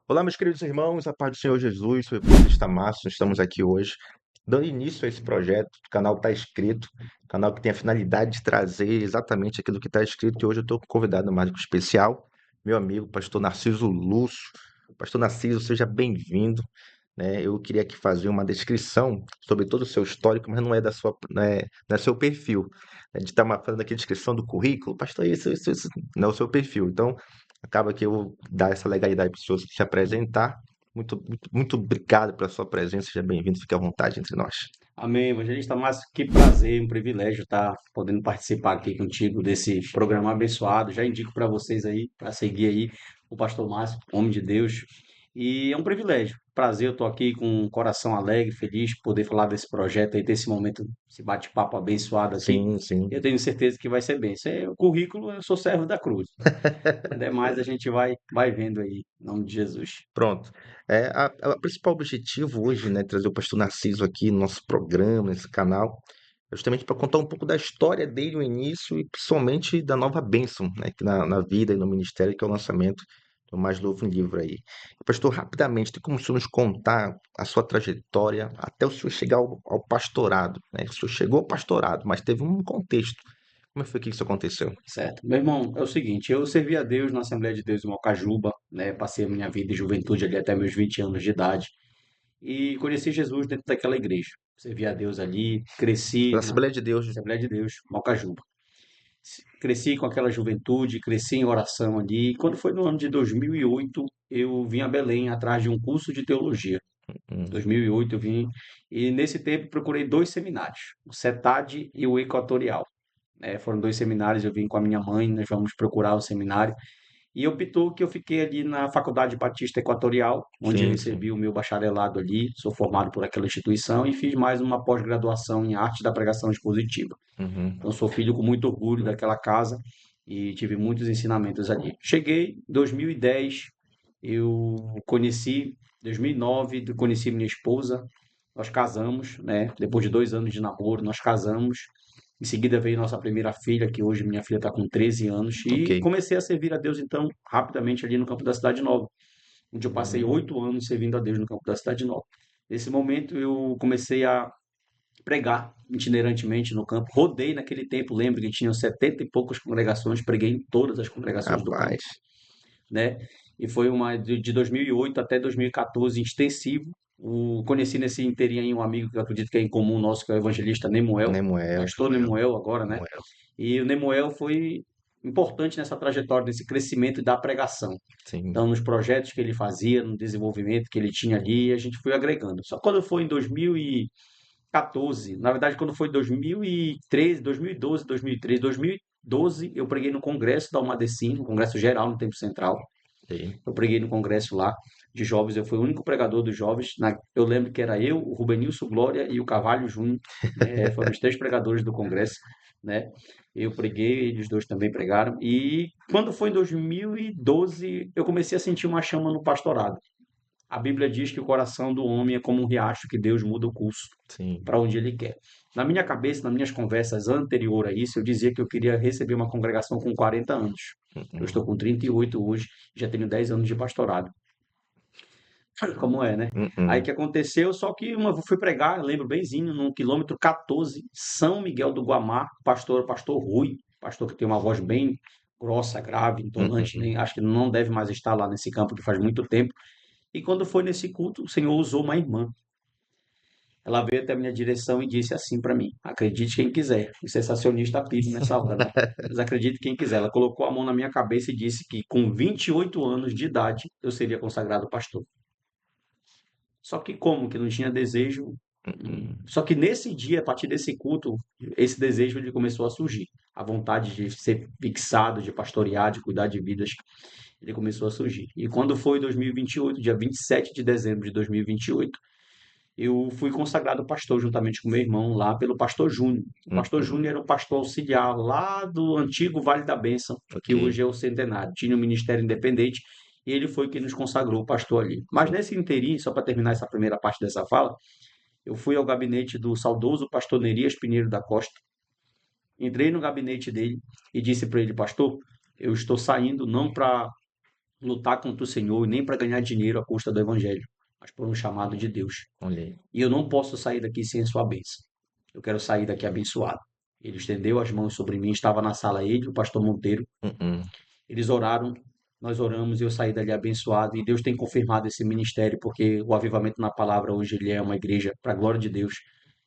Olá, meus queridos irmãos, a paz do Senhor Jesus, o evangelista Márcio, estamos aqui hoje, dando início a esse projeto. O canal está escrito, canal que tem a finalidade de trazer exatamente aquilo que está escrito, e hoje eu estou com um convidado mágico especial, meu amigo, pastor Narciso Lúcio. Pastor Narciso, seja bem-vindo, né? Eu queria aqui fazer uma descrição sobre todo o seu histórico, mas não é da sua, não é seu perfil. A gente está fazendo aqui a descrição do currículo, pastor, isso não é o seu perfil. Então, acaba que eu vou dar essa legalidade para o senhor se apresentar. Muito obrigado pela sua presença, seja bem-vindo, fique à vontade entre nós. Amém, evangelista Márcio, que prazer, um privilégio estar podendo participar aqui contigo desse programa abençoado. Já indico para vocês aí, para seguir aí o pastor Márcio, homem de Deus. E é um privilégio, prazer, eu estou aqui com um coração alegre, feliz, poder falar desse projeto aí, desse momento, esse bate-papo abençoado aqui. Sim, sim. Eu tenho certeza que vai ser bem. Isso é o currículo, eu sou servo da cruz. O demais a gente vai vendo aí, em nome de Jesus. Pronto. O principal objetivo hoje, né, trazer o pastor Narciso aqui no nosso programa, nesse canal, é justamente para contar um pouco da história dele, o início e principalmente da nova bênção, né, que na vida e no ministério, que é o lançamento do mais novo livro aí. Pastor, rapidamente, tem como o senhor nos contar a sua trajetória até o senhor chegar ao pastorado, né? O senhor chegou ao pastorado, mas teve um contexto. Como foi que isso aconteceu? Certo. Meu irmão, é o seguinte, eu servi a Deus na Assembleia de Deus em Mocajuba, né? Passei a minha vida e juventude ali até meus 20 anos de idade e conheci Jesus dentro daquela igreja. Servi a Deus ali, cresci Da na Assembleia de Deus. Assembleia de Deus, Mocajuba. Cresci com aquela juventude, cresci em oração ali. E quando foi no ano de 2008, eu vim a Belém atrás de um curso de teologia. Em Hum, 2008 eu vim e nesse tempo procurei dois seminários, o CETAD e o Equatorial. Foram dois seminários, eu vim com a minha mãe, nós vamos procurar o seminário. E optou que eu fiquei ali na Faculdade Batista Equatorial, onde eu sim, sim. recebi o meu bacharelado ali, sou formado por aquela instituição e fiz mais uma pós-graduação em arte da pregação expositiva. Uhum. Então sou filho com muito orgulho daquela casa e tive muitos ensinamentos ali. Cheguei em 2010, eu conheci, 2009, conheci minha esposa, nós casamos, né? Depois de 2 anos de namoro, nós casamos. Em seguida veio nossa primeira filha, que hoje minha filha está com 13 anos, Ok. e comecei a servir a Deus, então, rapidamente ali no campo da Cidade Nova, onde eu passei Hum, 8 anos servindo a Deus no campo da Cidade Nova. Nesse momento eu comecei a pregar itinerantemente no campo. Rodei naquele tempo, lembro que tinham 70 e poucas congregações, preguei em todas as congregações do campo, rapaz. né? E foi uma de 2008 até 2014 extensivo. Conheci nesse inteirinho um amigo que eu acredito que é em comum nosso, que é o evangelista Nemuel, Nemuel, pastor Nemuel agora, né? Nemuel. E o Nemuel foi importante nessa trajetória, nesse crescimento da pregação. Sim. Então, nos projetos que ele fazia, no desenvolvimento que ele tinha ali, a gente foi agregando. Só quando foi em 2014, na verdade, quando foi 2013, 2012, 2013, 2012, eu preguei no congresso da Almadecim, no congresso geral no Tempo Central. Ok. Eu preguei no congresso lá de jovens, eu fui o único pregador dos jovens. Eu lembro que era eu, o Rubenilson Glória e o Carvalho Júnior, né? Foram os três pregadores do congresso, né? Eu preguei, eles dois também pregaram. E quando foi em 2012, eu comecei a sentir uma chama no pastorado. A Bíblia diz que o coração do homem é como um riacho que Deus muda o curso Sim. para onde ele quer. Na minha cabeça, nas minhas conversas anterior a isso, eu dizia que eu queria receber uma congregação com 40 anos. Eu Uhum. estou com 38 hoje, já tenho 10 anos de pastorado. Como é, né? Aí Uhum. que aconteceu, só que eu fui pregar, eu lembro benzinho, no quilômetro 14, São Miguel do Guamá, pastor Rui, pastor que tem uma voz bem grossa, grave, entonante, Uhum. nem acho que não deve mais estar lá nesse campo que faz muito tempo. E quando foi nesse culto, o Senhor usou uma irmã. Ela veio até a minha direção e disse assim para mim: acredite quem quiser. O sensacionista pide nessa hora, né? Mas acredite quem quiser. Ela colocou a mão na minha cabeça e disse que com 28 anos de idade eu seria consagrado pastor. Só que como que não tinha desejo? Uhum. Só que nesse dia, a partir desse culto, esse desejo ele começou a surgir. A vontade de ser fixado, de pastorear, de cuidar de vidas, ele começou a surgir. E quando foi 2028, dia 27 de dezembro de 2028, eu fui consagrado pastor juntamente com meu irmão lá pelo pastor Júnior. O pastor Uhum. Júnior era um pastor auxiliar lá do antigo Vale da Bênção, que Ok. hoje é o Centenário. Tinha um ministério independente e ele foi quem nos consagrou o pastor ali. Mas Sim. nesse inteirinho, só para terminar essa primeira parte dessa fala, eu fui ao gabinete do saudoso pastor Nerias Pinheiro da Costa, entrei no gabinete dele e disse para ele, pastor, eu estou saindo não para lutar contra o Senhor, e nem para ganhar dinheiro à custa do evangelho, mas por um chamado de Deus. Olha aí. E eu não posso sair daqui sem a sua bênção. Eu quero sair daqui abençoado. Ele estendeu as mãos sobre mim, estava na sala ele, o pastor Monteiro. Uhum. Eles oraram, nós oramos e eu saí dali abençoado. E Deus tem confirmado esse ministério, porque o Avivamento na Palavra hoje ele é uma igreja, para a glória de Deus,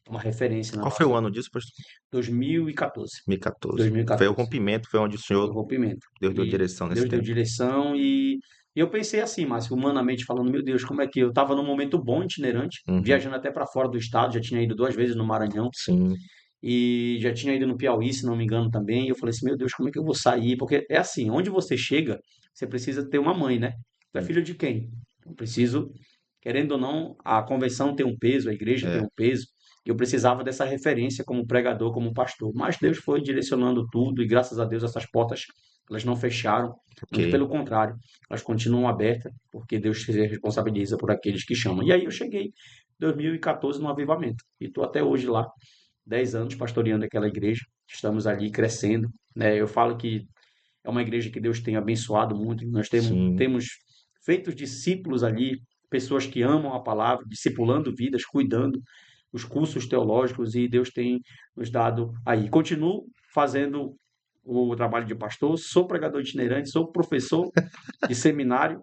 é uma referência na Qual foi nossa o ano vida. disso, pastor? 2014. 2014. Foi o 2014. rompimento, foi onde o Foi Senhor, o rompimento. Deus deu E direção nesse Deus deu tempo. direção e eu pensei assim, Márcio, humanamente falando, meu Deus, como é que eu estava num momento bom itinerante, Uhum. viajando até para fora do estado, já tinha ido 2 vezes no Maranhão Sim, e já tinha ido no Piauí, se não me engano, também. E eu falei assim, meu Deus, como é que eu vou sair? Porque é assim, onde você chega, você precisa ter uma mãe, né? Tu é sim. filho de quem? Eu preciso, querendo ou não, a convenção tem um peso, a igreja tem É, um peso. E eu precisava dessa referência como pregador, como pastor. Mas Deus foi direcionando tudo e graças a Deus essas portas, elas não fecharam. Muito ok. pelo contrário, elas continuam abertas, porque Deus se responsabiliza por aqueles que chamam. E aí eu cheguei em 2014 no avivamento. E estou até hoje lá 10 anos pastoreando aquela igreja, estamos ali crescendo, né? Eu falo que é uma igreja que Deus tem abençoado muito, nós Sim. temos feito discípulos ali, pessoas que amam a palavra, discipulando vidas, cuidando os cursos teológicos e Deus tem nos dado aí. Continuo fazendo o trabalho de pastor, sou pregador itinerante, sou professor de seminário,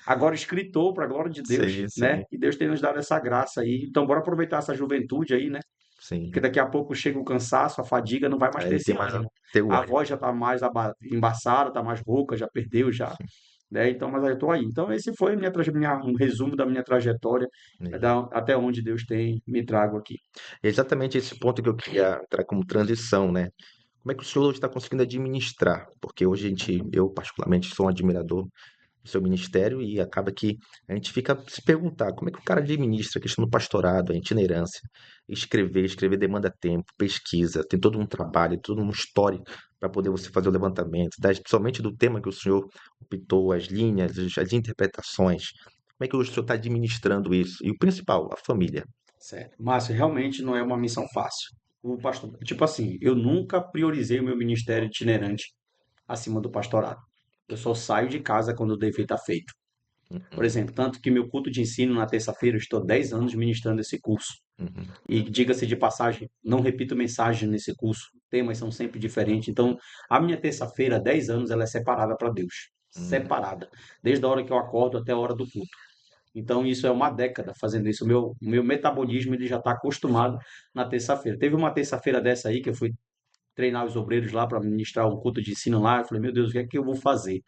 agora escritor para a glória de Deus, Sim, né? sim, E Deus tem nos dado essa graça aí. Então, bora aproveitar essa juventude aí, né? Porque sim. daqui a pouco chega o cansaço, a fadiga, não vai mais ter Aí esse tem mais ânimo. ter o A ânimo. voz já está mais embaçada, está mais rouca, já perdeu, já, né? Então, mas aí eu estou aí. Então, esse foi um resumo da minha trajetória, até onde Deus tem me trago aqui. É exatamente esse ponto que eu queria entrar como transição, né? Como é que o senhor está conseguindo administrar? Porque hoje eu particularmente sou um admirador do seu ministério e acaba que a gente fica se perguntar como é que o cara administra a questão do pastorado, a itinerância, escrever demanda tempo, pesquisa, tem todo um trabalho, todo um histórico para poder você fazer o levantamento, somente do tema que o senhor optou, as linhas, as interpretações. Como é que o senhor está administrando isso? E o principal, a família. Certo. Márcio, realmente não é uma missão fácil. O pastor, tipo assim, eu nunca priorizei o meu ministério itinerante acima do pastorado. Eu só saio de casa quando o dever está feito. Por Uhum, exemplo, tanto que meu culto de ensino na terça-feira, eu estou 10 anos ministrando esse curso. uhum, E diga-se de passagem, não repito mensagem nesse curso, temas são sempre diferentes. Então, a minha terça-feira, há 10 anos, ela é separada para Deus. uhum. Separada. Desde a hora que eu acordo até a hora do culto. Então, isso é uma década fazendo isso. O meu metabolismo ele já está acostumado na terça-feira. Teve uma terça-feira dessa aí que eu fui treinar os obreiros lá para ministrar um culto de ensino lá. Eu falei, meu Deus, o que é que eu vou fazer?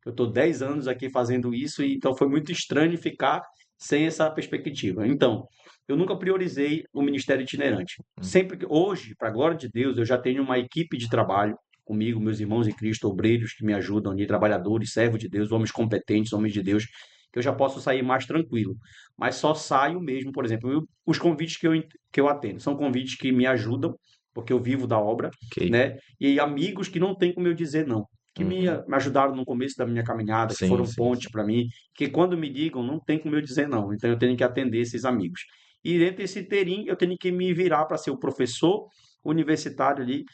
Eu estou 10 anos aqui fazendo isso, e então foi muito estranho ficar sem essa perspectiva. Então, eu nunca priorizei o ministério itinerante. Sempre que hoje, para a glória de Deus, eu já tenho uma equipe de trabalho comigo, meus irmãos em Cristo, obreiros que me ajudam ali, trabalhadores, servos de Deus, homens competentes, homens de Deus, que eu já posso sair mais tranquilo. Mas só saio mesmo, por exemplo, os convites que eu atendo são convites que me ajudam, porque eu vivo da obra, Ok. né? E amigos que não tem como eu dizer não, que Uhum. me ajudaram no começo da minha caminhada, que Sim, foram sim, sim. ponte para mim, que quando me digam, não tem como eu dizer não. Então eu tenho que atender esses amigos. E dentro desse terim, eu tenho que me virar para ser o professor universitário ali,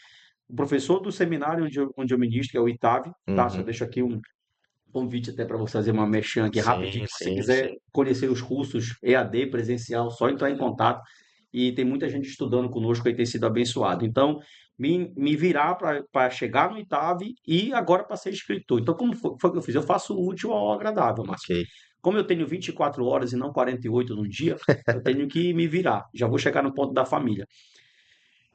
o professor do seminário onde eu ministro, que é o ITAV, tá? Só Uhum. deixo aqui um convite até para você fazer uma merchan aqui rapidinho. Sim, Se você sim, quiser sim. conhecer os cursos EAD presencial, só entrar em contato. E tem muita gente estudando conosco e tem sido abençoado. Então, me virar para chegar no ITAV e agora para ser escritor. Então, como foi que eu fiz? Eu faço o útil ao agradável, Ok. Márcio. Como eu tenho 24 horas e não 48 no dia, eu tenho que me virar. Já vou chegar no ponto da família.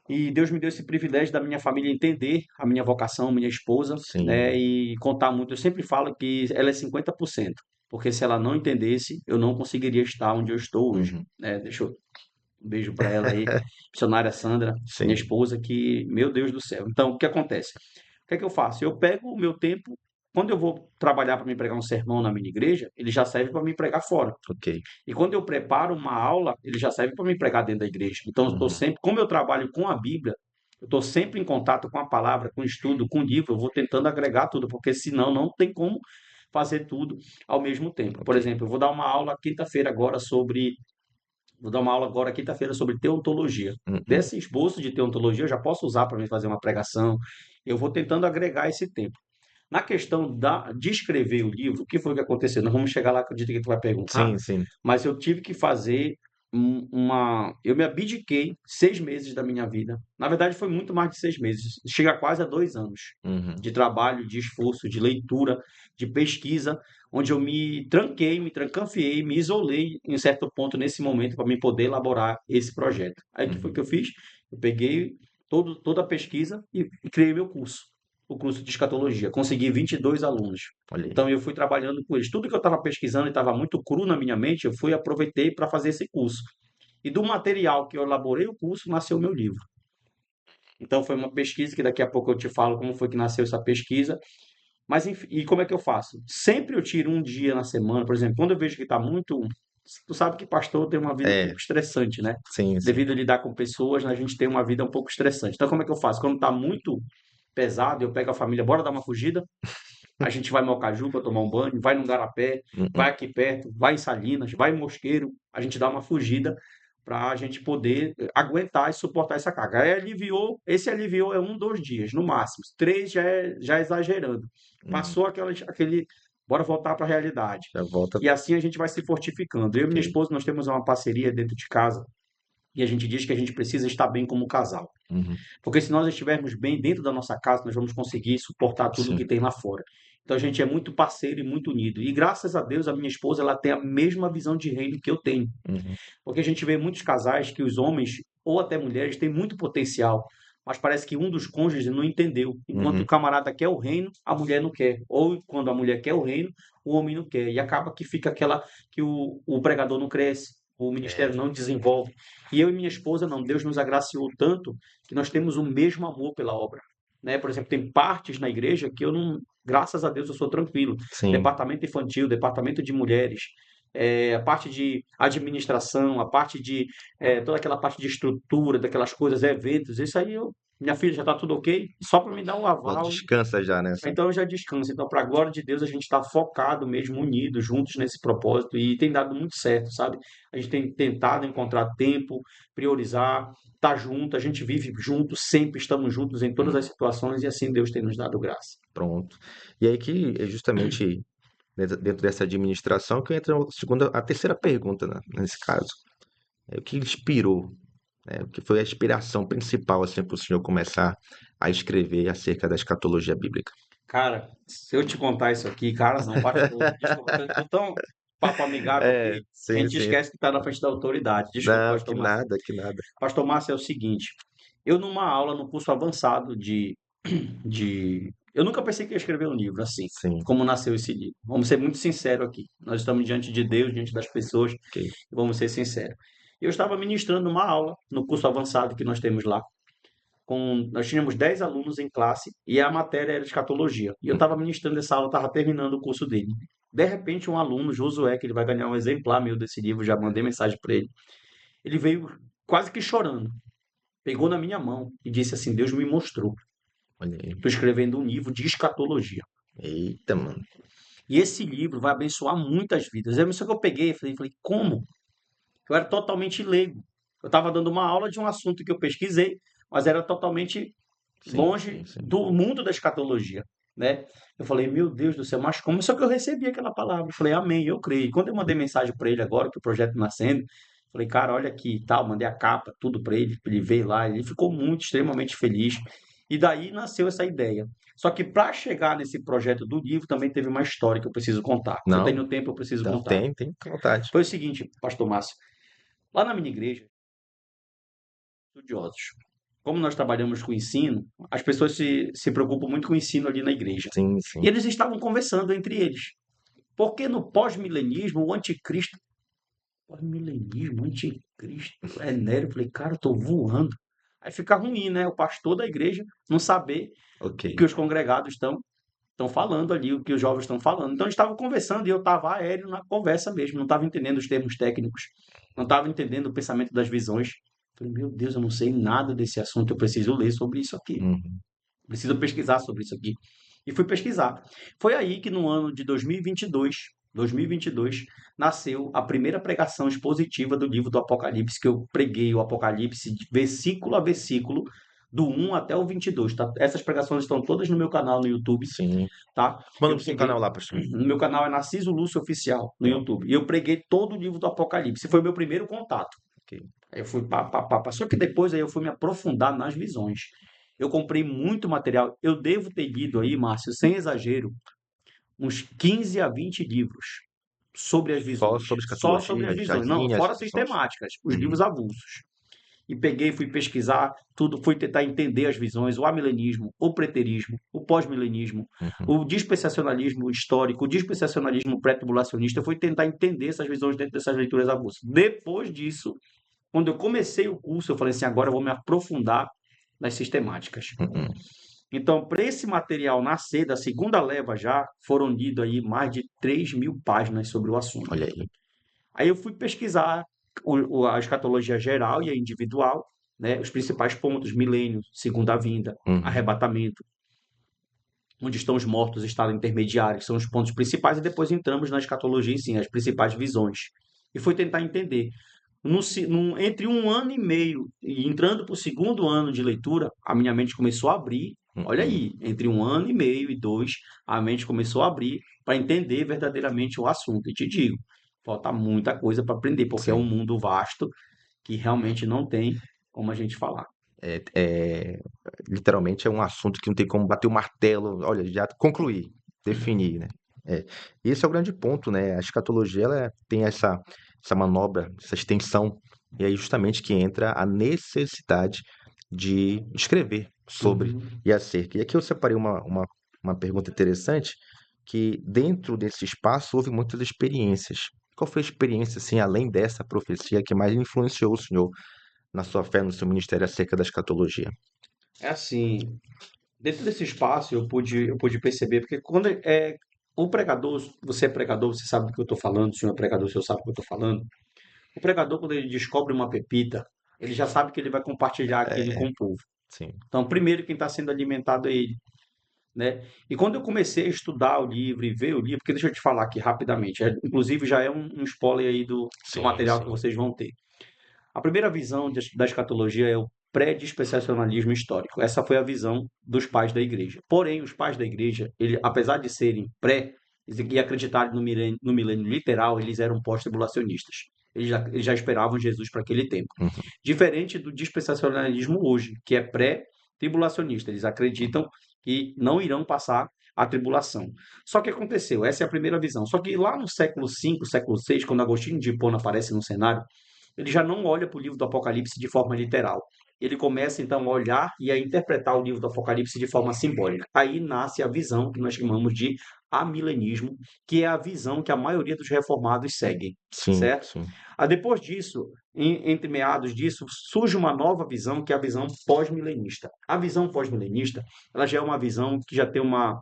E Deus me deu esse privilégio da minha família entender a minha vocação, minha esposa, né, Sim. e contar muito. Eu sempre falo que ela é 50%, porque se ela não entendesse, eu não conseguiria estar onde eu estou hoje, Uhum. né? Deixa eu um beijo para ela aí, missionária Sandra, minha Sim. esposa, que, meu Deus do céu. Então, o que acontece? O que é que eu faço? Eu pego o meu tempo, quando eu vou trabalhar para me pregar um sermão na minha igreja, ele já serve para me pregar fora. Ok. E quando eu preparo uma aula, ele já serve para me pregar dentro da igreja. Então, eu estou Uhum. sempre, como eu trabalho com a Bíblia, eu estou sempre em contato com a palavra, com o estudo, com o livro, eu vou tentando agregar tudo, porque senão não tem como fazer tudo ao mesmo tempo. Por Ok. exemplo, eu vou dar uma aula quinta-feira agora sobre Vou dar uma aula agora quinta-feira sobre teontologia. Uhum. Desse esboço de teontologia eu já posso usar para me fazer uma pregação. Eu vou tentando agregar esse tempo. Na questão de escrever o livro, o que foi que aconteceu? Nós vamos chegar lá, acredito que tu vai perguntar, Sim, sim. mas eu tive que fazer eu me abdiquei 6 meses da minha vida. Na verdade, foi muito mais de 6 meses. Chega quase a 2 anos Uhum. de trabalho, de esforço, de leitura, de pesquisa, onde eu me tranquei, me trancanfiei, me isolei em certo ponto nesse momento para me poder elaborar esse projeto. Aí o que foi Uhum. que eu fiz? Eu peguei toda a pesquisa e criei meu curso, o curso de escatologia. Consegui 22 alunos. Olha aí. Então eu fui trabalhando com eles. Tudo que eu estava pesquisando e estava muito cru na minha mente, eu fui aproveitei para fazer esse curso. E do material que eu elaborei o curso, nasceu o meu livro. Então foi uma pesquisa que daqui a pouco eu te falo como foi que nasceu essa pesquisa. Mas enfim, e como é que eu faço? Sempre eu tiro um dia na semana, por exemplo, quando eu vejo que está muito. Tu sabe que pastor tem uma vida um É, pouco estressante, né? sim, sim. Devido a lidar com pessoas, a gente tem uma vida um pouco estressante. Então, como é que eu faço? Quando está muito pesado, eu pego a família, bora dar uma fugida. A gente vai em Mocaju para tomar um banho, vai no Garapé, Uhum. vai aqui perto, vai em Salinas, vai em Mosqueiro. A gente dá uma fugida para a gente poder aguentar e suportar essa carga. Aí aliviou, esse aliviou é 1, 2 dias, no máximo. 3 já é exagerando. Uhum. Passou aquele, bora voltar para a realidade. Já volta. E assim a gente vai se fortificando. Eu e minha Ok. esposa, nós temos uma parceria dentro de casa e a gente diz que a gente precisa estar bem como casal. Uhum. Porque se nós estivermos bem dentro da nossa casa, nós vamos conseguir suportar tudo Sim. que tem lá fora. Então a gente é muito parceiro e muito unido. E graças a Deus, a minha esposa ela tem a mesma visão de reino que eu tenho. Uhum. Porque a gente vê muitos casais que os homens, ou até mulheres, têm muito potencial, mas parece que um dos cônjuges não entendeu. Enquanto Uhum. o camarada quer o reino, a mulher não quer. Ou quando a mulher quer o reino, o homem não quer. E acaba que fica aquela que o pregador não cresce, o É. ministério não desenvolve. E eu e minha esposa, não. Deus nos agraciou tanto que nós temos o mesmo amor pela obra. Né? Por exemplo, tem partes na igreja que eu não. Graças a Deus eu sou tranquilo. Sim. Departamento infantil, departamento de mulheres, a parte de administração, a parte de toda aquela parte de estrutura, daquelas coisas, eventos, isso aí minha filha já está tudo ok, só para me dar um Já aval, descansa já nessa. então eu já descanso. Então, para a glória de Deus, a gente está focado mesmo, unidos, juntos nesse propósito e tem dado muito certo, sabe? A gente tem tentado encontrar tempo, priorizar, estar junto, a gente vive junto, sempre estamos juntos em todas Hum. as situações e assim Deus tem nos dado graça. Pronto. E aí que é justamente dentro dessa administração que entra a terceira pergunta, né, nesse caso. É o que inspirou, né? O que foi a inspiração principal assim para o senhor começar a escrever acerca da escatologia bíblica? Cara, se eu te contar isso aqui, cara, não, pastor, desculpa, eu tô tão papo amigável É, aqui, que a sim, gente sim. esquece que está na frente da autoridade. Desculpa, Não, que pastor Márcio. nada, que nada. Pastor Márcio, é o seguinte, eu numa aula no curso avançado eu nunca pensei que ia escrever um livro assim, Sim, como nasceu esse livro. Vamos ser muito sinceros aqui. Nós estamos diante de Deus, diante das pessoas, ok. e vamos ser sinceros. Eu estava ministrando uma aula no curso avançado que nós temos lá, nós tínhamos 10 alunos em classe e a matéria era escatologia. E eu estava ministrando essa aula, estava terminando o curso dele. De repente, um aluno, Josué, que ele vai ganhar um exemplar meu desse livro, já mandei mensagem para ele. Ele veio quase que chorando, pegou na minha mão e disse assim: Deus me mostrou. Olha aí. Estou escrevendo um livro de escatologia. Eita, mano. E esse livro vai abençoar muitas vidas. Só que eu peguei e falei, como? Eu era totalmente leigo. Eu estava dando uma aula de um assunto que eu pesquisei, mas era totalmente Sim, sim, longe sim. do mundo da escatologia, né? Eu falei, meu Deus do céu, mas como? Só que eu recebi aquela palavra. Eu falei, amém, eu creio. E quando eu mandei mensagem para ele agora, que o projeto nascendo, falei, cara, olha aqui e tal, mandei a capa, tudo para ele ver lá. Ele ficou muito, extremamente feliz. E daí nasceu essa ideia. Só que para chegar nesse projeto do livro também teve uma história que eu preciso contar. Se eu Não, tenho tempo, eu preciso então contar. tem vontade. Foi o seguinte, pastor Márcio, lá na minha igreja, estudiosos. Como nós trabalhamos com ensino, as pessoas se preocupam muito com o ensino ali na igreja. Sim, E sim. eles estavam conversando entre eles. Porque no pós-milenismo, o anticristo. Pós-milenismo, anticristo, Nero. Eu falei, cara, eu tô voando. Aí fica ruim, né? O pastor da igreja não saber Ok. o que os congregados estão falando ali, o que os jovens estão falando. Então eles estavam conversando e eu estava aéreo na conversa mesmo, não estava entendendo os termos técnicos, não estava entendendo o pensamento das visões. Falei, meu Deus, eu não sei nada desse assunto, eu preciso ler sobre isso aqui, Uhum. preciso pesquisar sobre isso aqui. E fui pesquisar. Foi aí que no ano de 2022, nasceu a primeira pregação expositiva do livro do Apocalipse, que eu preguei o Apocalipse versículo a versículo do 1 até o 22, tá? Essas pregações estão todas no meu canal no YouTube, Sim. tá? Manda Eu pro seu canal preguei, lá, pastor. no meu canal é Narciso Lúcio Oficial, no Pronto. YouTube. E eu preguei todo o livro do Apocalipse. Foi o meu primeiro contato. Ok. Aí eu fui pá, pá, pá, pá. Só que depois aí eu fui me aprofundar nas visões. Eu comprei muito material. Eu devo ter lido aí, Márcio, sem exagero, uns 15 a 20 livros sobre as Só visões. sobre Só sobre as escatologia, já visões. Não, vinha as fora visões. sistemáticas, os Uhum. livros avulsos. E peguei, fui pesquisar tudo, fui tentar entender as visões, o amilenismo, o preterismo, o pós-milenismo, Uhum. o dispensacionalismo histórico, o dispensacionalismo pré-tribulacionista. Eu fui tentar entender essas visões dentro dessas leituras avulsas. Depois disso, quando eu comecei o curso, eu falei assim, agora eu vou me aprofundar nas sistemáticas. Uhum. Então, para esse material nascer, da segunda leva já, foram lidos aí mais de 3.000 páginas sobre o assunto. Olha aí. Aí eu fui pesquisar a escatologia geral e a individual, né, os principais pontos, milênio, segunda vinda, Uhum. arrebatamento, onde estão os mortos, estado intermediário, que são os pontos principais, e depois entramos na escatologia em si, as principais visões. E foi tentar entender. Entre um ano e meio e entrando para o segundo ano de leitura, a minha mente começou a abrir. Olha Uhum. aí, entre um ano e meio e dois, a mente começou a abrir para entender verdadeiramente o assunto. E te digo, falta muita coisa para aprender, porque é um Sim. mundo vasto que realmente não tem como a gente falar. Literalmente é um assunto que não tem como bater o martelo. Olha, já concluir, definir, né? É, esse é o grande ponto, né? A escatologia ela tem essa manobra, essa extensão, e aí justamente que entra a necessidade de escrever sobre Uhum. e acerca. E aqui eu separei uma pergunta interessante, que dentro desse espaço houve muitas experiências. Qual foi a experiência, assim, além dessa profecia, que mais influenciou o senhor na sua fé, no seu ministério acerca da escatologia? É assim, dentro desse espaço eu pude perceber, porque quando o pregador, você é pregador, você sabe do que eu estou falando, o senhor é pregador, o senhor sabe do que eu estou falando. O pregador, quando ele descobre uma pepita, ele já sabe que ele vai compartilhar aquilo É, com o povo. sim. Então, primeiro, quem está sendo alimentado é ele, né? E quando eu comecei a estudar o livro e ver o livro, porque deixa eu te falar aqui rapidamente, inclusive já é um spoiler aí do Sim, material que sim. vocês vão ter. A primeira visão da escatologia é o pré-dispensacionalismo histórico. Essa foi a visão dos pais da igreja. Porém, os pais da igreja, apesar de serem pré e acreditarem no milênio literal, eles eram pós-tribulacionistas. Eles já esperavam Jesus para aquele tempo. Uhum, Diferente do dispensacionalismo hoje, que é pré-tribulacionista. Eles acreditam que não irão passar a tribulação. Só que aconteceu, essa é a primeira visão. Só que lá no século V, século VI, quando Agostinho de Hipona aparece no cenário, ele já não olha para o livro do Apocalipse de forma literal. Ele começa então a olhar e a interpretar o livro do Apocalipse de forma simbólica. Aí nasce a visão que nós chamamos de amilenismo, que é a visão que a maioria dos reformados seguem, sim, certo? sim. Depois disso, entre meados disso, surge uma nova visão, que é a visão pós-milenista. A visão pós-milenista, ela já é uma visão que já tem uma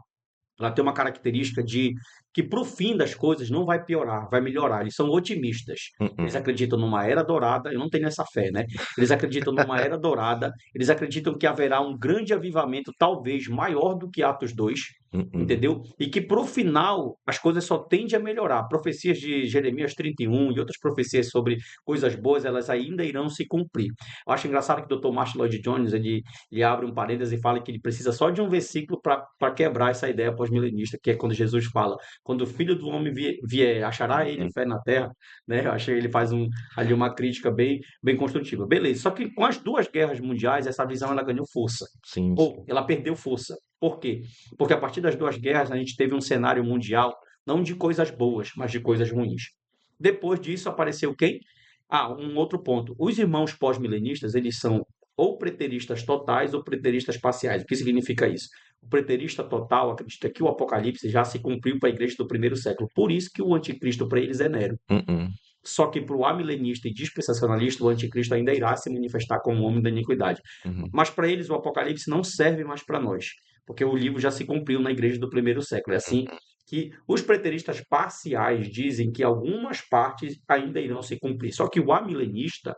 característica de que para o fim das coisas não vai piorar, vai melhorar. Eles são otimistas. Eles Uhum, acreditam numa era dourada. Eu não tenho essa fé, né? Eles acreditam numa era dourada. Eles acreditam que haverá um grande avivamento, talvez maior do que Atos 2, uhum. entendeu? E que para o final as coisas só tendem a melhorar. Profecias de Jeremias 31 e outras profecias sobre coisas boas, elas ainda irão se cumprir. Eu acho engraçado que o Dr. Martin Lloyd Jones ele abre um parênteses e fala que ele precisa só de um versículo para quebrar essa ideia pós-milenista, que é quando Jesus fala: quando o Filho do Homem vier, achará ele Uhum. fé na terra, né? Eu achei que ele faz ali uma crítica bem, bem construtiva. Beleza, só que com as duas guerras mundiais, essa visão ela ganhou força, Sim, ou sim. ela perdeu força. Por quê? Porque a partir das duas guerras a gente teve um cenário mundial não de coisas boas, mas de coisas ruins. Depois disso apareceu quem? Um outro ponto. Os irmãos pós-milenistas, eles são ou preteristas totais ou preteristas parciais. O que significa isso? O preterista total acredita que o Apocalipse já se cumpriu para a igreja do primeiro século. Por isso que o anticristo para eles é Nero. Uhum, Só que para o amilenista e dispensacionalista, o anticristo ainda irá se manifestar como homem da iniquidade. uhum, Mas para eles o Apocalipse não serve mais para nós, porque o livro já se cumpriu na igreja do primeiro século. É assim que os preteristas parciais dizem que algumas partes ainda irão se cumprir. Só que o amilenista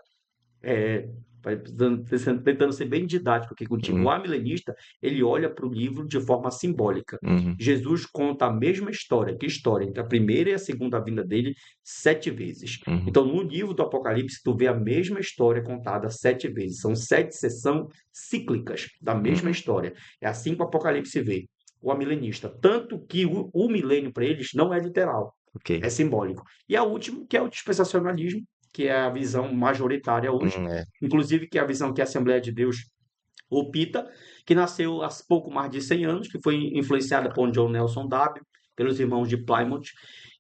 tentando ser bem didático aqui contigo. O Uhum, amilenista, ele olha para o livro de forma simbólica. uhum, Jesus conta a mesma história, que história? Entre a primeira e a segunda vinda dele, 7 vezes. uhum, Então, no livro do Apocalipse, tu vê a mesma história contada 7 vezes. São 7 sessões cíclicas da mesma uhum. história. É assim que o Apocalipse vê o amilenista. Tanto que o milênio para eles não é literal, Ok. é simbólico. E a última, que é o dispensacionalismo, que é a visão majoritária hoje, É. inclusive que é a visão que a Assembleia de Deus opta, que nasceu há pouco mais de 100 anos, que foi influenciada por John Nelson Darby, pelos irmãos de Plymouth,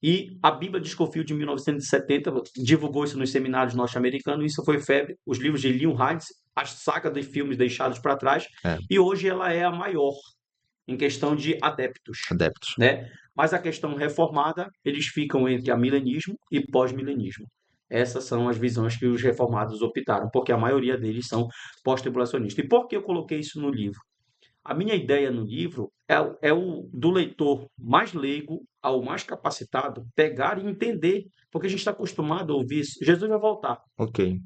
e a Bíblia de Scofield, de 1970, divulgou isso nos seminários norte-americanos, isso foi febre, os livros de Leon Hines, as sagas de filmes deixados para trás, É, e hoje ela é a maior em questão de adeptos, adeptos. né? Mas a questão reformada, eles ficam entre amilenismo e pós-milenismo. Essas são as visões que os reformados optaram, porque a maioria deles são pós-tribulacionistas. E por que eu coloquei isso no livro? A minha ideia no livro é o do leitor mais leigo ao mais capacitado pegar e entender, porque a gente está acostumado a ouvir isso. Jesus vai voltar. Ok.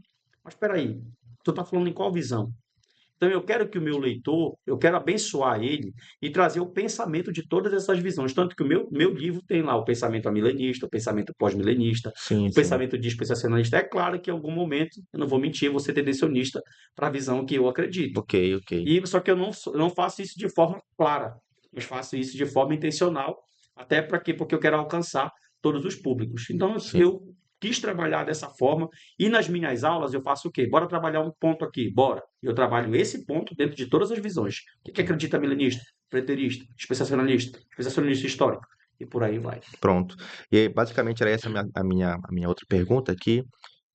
Mas espera aí, tu está falando em qual visão? Então eu quero que o meu leitor, eu quero abençoar ele e trazer o pensamento de todas essas visões. Tanto que o meu livro tem lá o pensamento amilenista, o pensamento pós-milenista, Sim, o sim. pensamento dispensacionalista. É claro que em algum momento, eu não vou mentir, eu vou ser tendencionista para a visão que eu acredito. Ok, ok. E só que eu não faço isso de forma clara, mas faço isso de forma intencional, até para quê? Porque eu quero alcançar todos os públicos. Então Sim. eu quis trabalhar dessa forma e nas minhas aulas eu faço o quê? Bora trabalhar um ponto aqui, bora. Eu trabalho esse ponto dentro de todas as visões. O que Ok. acredita milenista, preterista, dispensacionalista histórico e por aí vai. Pronto. E aí, basicamente era essa a minha outra pergunta aqui.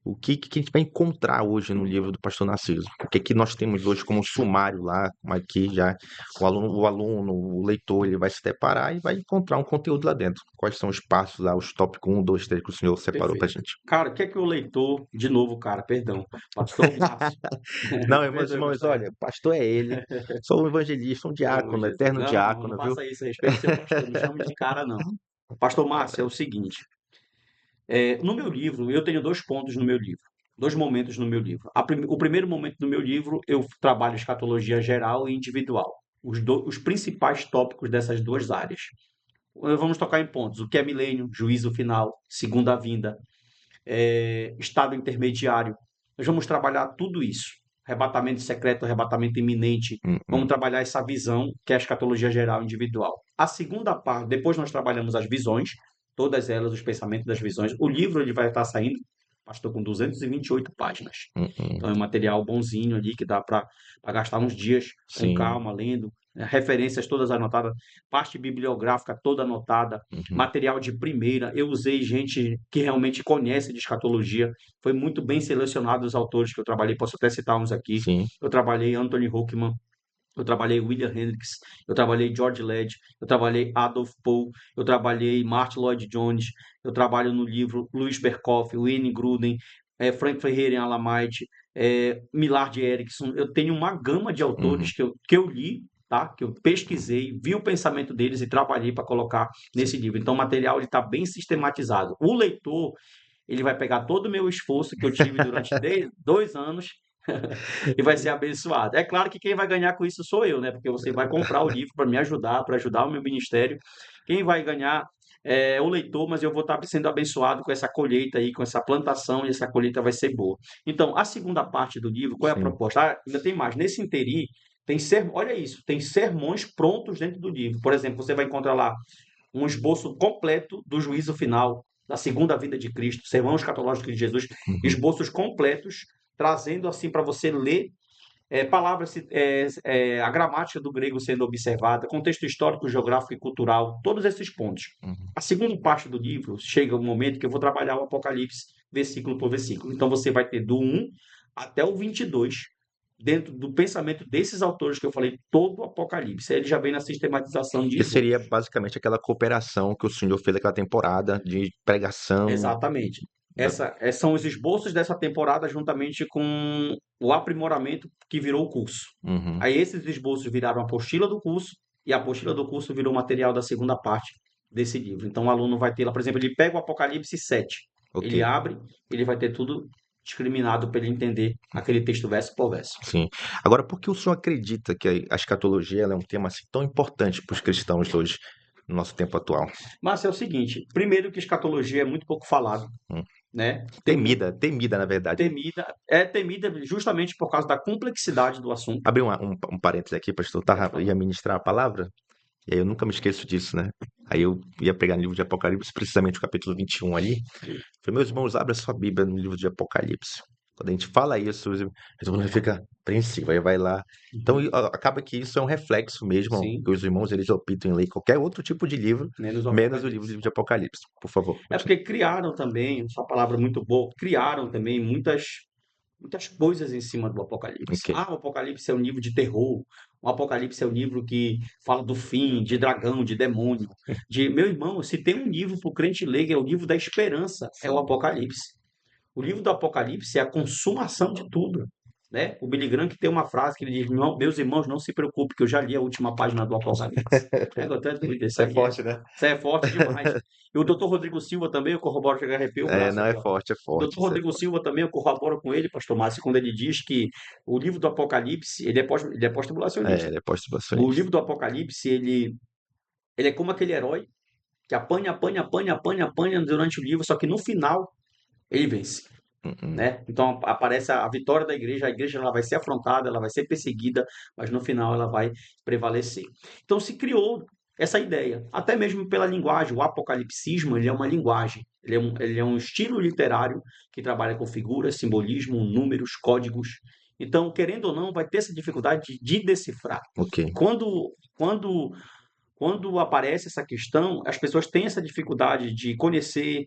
O que a gente vai encontrar hoje no livro do Pastor Narciso? O que que nós temos hoje como sumário lá, aqui já o aluno, o leitor, ele vai se deparar e vai encontrar um conteúdo lá dentro. Quais são os passos lá, os tópicos um, 2, 3 que o senhor separou pra Perfeito. gente? Cara, o que é que o leitor, de novo, cara, perdão, pastor Márcio, Não, irmãos, perdoe, irmãos, pastor. olha, pastor é ele. Sou um evangelista, um Oh, diácono, Jesus. eterno Não, não, diácono, não viu? faça isso. Respeite seu pastor. Não chame de cara, não. Pastor Márcio, é o seguinte. No meu livro, eu tenho 2 pontos no meu livro. 2 momentos no meu livro. O primeiro momento do meu livro, eu trabalho escatologia geral e individual. Os principais tópicos dessas 2 áreas. Vamos tocar em pontos. O que é milênio, juízo final, segunda vinda, estado intermediário. Nós vamos trabalhar tudo isso. Arrebatamento secreto, arrebatamento iminente. Vamos Uhum. trabalhar essa visão, que é a escatologia geral individual. A segunda parte, depois nós trabalhamos as visões, todas elas, os pensamentos das visões. O livro ele vai estar saindo, pastor, com 228 páginas. Então Uhum. é um material bonzinho ali que dá para gastar uns dias com Sim. calma, lendo, né? Referências todas anotadas, parte bibliográfica toda anotada, Uhum. material de primeira. Eu usei gente que realmente conhece de escatologia, foi muito bem selecionado os autores que eu trabalhei, posso até citar uns aqui. Sim. Eu trabalhei Anthony Huckman, eu trabalhei William Hendricks, eu trabalhei George Led, eu trabalhei Adolf Poe, eu trabalhei Martin Lloyd Jones, eu trabalho no livro Louis Berkhoff, Wayne Gruden, Frank Ferreira em Alamite, Millard Erickson. Eu tenho uma gama de Uhum. autores que eu li, tá? Que eu pesquisei, vi o pensamento deles e trabalhei para colocar Sim. nesse livro. Então, o material está bem sistematizado. O leitor ele vai pegar todo o meu esforço que eu tive durante 2 anos e vai ser abençoado. É claro que quem vai ganhar com isso sou eu, né? Porque você vai comprar o livro para me ajudar, para ajudar o meu ministério. Quem vai ganhar é o leitor, mas eu vou estar sendo abençoado com essa colheita aí, com essa plantação, e essa colheita vai ser boa. Então, a segunda parte do livro, qual é a Sim. proposta? Ah, ainda tem mais. Nesse inteirinho, olha isso, tem sermões prontos dentro do livro. Por exemplo, você vai encontrar lá um esboço completo do juízo final, da segunda vinda de Cristo, sermão escatológico de Jesus, Uhum. esboços completos, trazendo assim para você ler palavras, a gramática do grego sendo observada, contexto histórico, geográfico e cultural, todos esses pontos. Uhum. A segunda parte do livro chega um momento que eu vou trabalhar o Apocalipse versículo por versículo. Então você vai ter do 1 até o 22, dentro do pensamento desses autores que eu falei, todo o Apocalipse. Ele já vem na sistematização de Que seria esboços. basicamente aquela cooperação que o senhor fez aquela temporada de pregação. Exatamente. da- São os esboços dessa temporada juntamente com o aprimoramento que virou o curso. Uhum. Aí esses esboços viraram a apostila do curso e a apostila do curso virou material da segunda parte desse livro. Então o aluno vai ter lá, por exemplo, ele pega o Apocalipse 7, Ok. ele abre, ele vai ter tudo discriminado para ele entender aquele texto verso por verso. Sim. Agora, por que o senhor acredita que a escatologia ela é um tema assim, tão importante para os cristãos hoje, no nosso tempo atual? Mas é o seguinte, primeiro que escatologia é muito pouco falado, Hum. né? Tem muito Temida, na verdade. temida justamente por causa da complexidade do assunto. Abri um parênteses aqui, pastor. Ia ministrar a palavra, e aí eu nunca me esqueço disso, né? Aí eu ia pegar no livro de Apocalipse, precisamente o capítulo 21 ali. Falei, meus irmãos, abra sua Bíblia no livro de Apocalipse. Quando a gente fala isso, todo mundo fica apreensivo, aí vai lá. Então, acaba que isso é um reflexo mesmo, Sim. que os irmãos, eles optam em ler qualquer outro tipo de livro, Menos menos o livro de Apocalipse. Por favor. É porque criaram também, só palavra muito boa, criaram também muitas coisas em cima do Apocalipse. Ok. O Apocalipse é um livro de terror, o Apocalipse é um livro que fala do fim, de dragão, de demônio. Meu irmão, se tem um livro para o crente ler, que é o livro da esperança, é o Apocalipse. O livro do Apocalipse é a consumação de tudo. Né? O Billy Graham que tem uma frase que ele diz: meus irmãos, não se preocupem, que eu já li a última página do Apocalipse. Isso é forte, né? Isso é forte demais. E o doutor Rodrigo Silva também, eu corroboro, chega a arrepiar o braço Não, aqui, é ó. forte, é O forte. doutor Rodrigo Silva também, eu corroboro com ele, pastor Márcio, quando ele diz que o livro do Apocalipse, ele é pós-tribulacionista. Ele é O pós-tribulacionista. livro do Apocalipse, ele é como aquele herói que apanha durante o livro, só que no final ele vence. Né? Então aparece a vitória da igreja, a igreja ela vai ser afrontada, ela vai ser perseguida, mas no final ela vai prevalecer. Então se criou essa ideia, até mesmo pela linguagem, o apocalipsismo ele é uma linguagem, ele é um estilo literário que trabalha com figuras, simbolismo, números, códigos. Então, querendo ou não, vai ter essa dificuldade de decifrar. Ok. Quando aparece essa questão, as pessoas têm essa dificuldade de conhecer,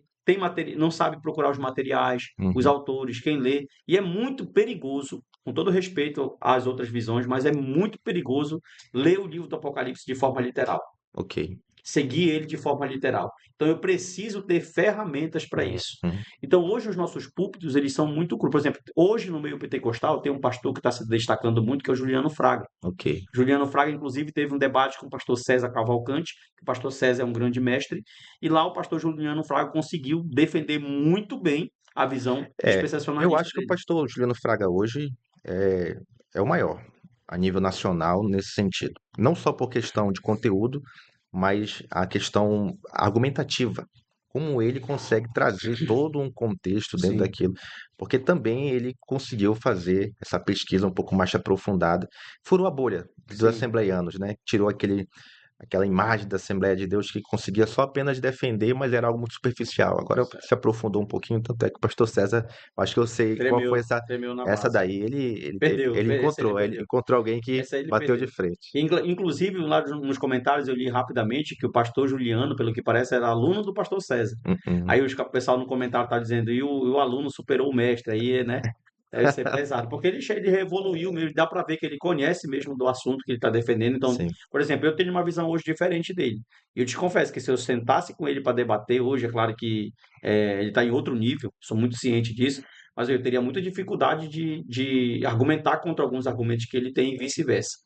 não sabe procurar os materiais, os autores, quem lê, e é muito perigoso, com todo respeito às outras visões, mas é muito perigoso ler o livro do Apocalipse de forma literal. Ok. Seguir ele de forma literal. Então eu preciso ter ferramentas para isso. Então hoje os nossos púlpitos eles são muito crus. Por exemplo, hoje no meio pentecostal tem um pastor que está se destacando muito, que é o Juliano Fraga. Ok. Juliano Fraga, inclusive, teve um debate com o pastor César Cavalcante, que o pastor César é um grande mestre, e lá o pastor Juliano Fraga conseguiu defender muito bem a visão Eu dispensacionalista acho que o dele. pastor Juliano Fraga hoje é o maior a nível nacional nesse sentido. Não só por questão de conteúdo, mas a questão argumentativa. Como ele consegue trazer todo um contexto dentro Sim. daquilo. Porque também ele conseguiu fazer essa pesquisa um pouco mais aprofundada. Furou a bolha dos Sim. assembleianos, né? Tirou aquela imagem da Assembleia de Deus que conseguia só apenas defender, mas era algo muito superficial. Agora se aprofundou um pouquinho, tanto é que o pastor César, acho que eu sei qual foi Tremeu na essa base. daí. Ele Perdeu, essa ele ele perdeu. encontrou alguém que Essa ele bateu de perdeu. frente. Inclusive, lá nos comentários eu li rapidamente que o pastor Juliano, pelo que parece, era aluno do pastor César. Aí o pessoal no comentário tá dizendo, e o aluno superou o mestre, aí, né? Deve ser pesado, porque ele evoluiu mesmo, dá para ver que ele conhece mesmo do assunto que ele está defendendo. Então, Sim. por exemplo, eu tenho uma visão hoje diferente dele. E eu te confesso que se eu sentasse com ele para debater hoje, é claro que ele está em outro nível, sou muito ciente disso, mas eu teria muita dificuldade de argumentar contra alguns argumentos que ele tem e vice-versa.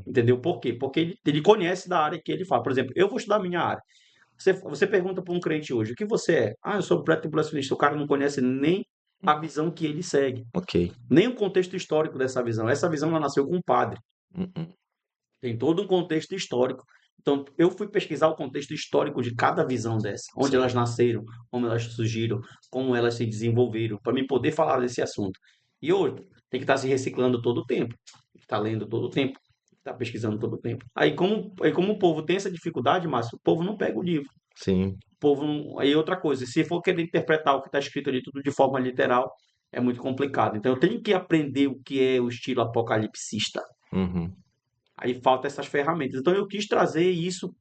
Entendeu? Por quê? Porque ele conhece da área que ele fala. Por exemplo, eu vou estudar a minha área. Você pergunta para um crente hoje, o que você é? Eu sou pré-tribulacionista. O cara não conhece nem a visão que ele segue, Ok. nem o contexto histórico dessa visão. Essa visão ela nasceu com um padre. Tem todo um contexto histórico. Então, eu fui pesquisar o contexto histórico de cada visão dessa, onde elas nasceram, como elas surgiram, como elas se desenvolveram, para mim poder falar desse assunto. E hoje, tem que estar se reciclando todo o tempo, tem que estar lendo todo o tempo, tem que estar pesquisando todo o tempo. Aí como o povo tem essa dificuldade, Márcio, o povo não pega o livro. Sim. O povo não... Aí outra coisa, se for querer interpretar o que está escrito ali tudo de forma literal, é muito complicado. Então, eu tenho que aprender o que é o estilo apocalipsista. Aí falta essas ferramentas. Então eu quis trazer isso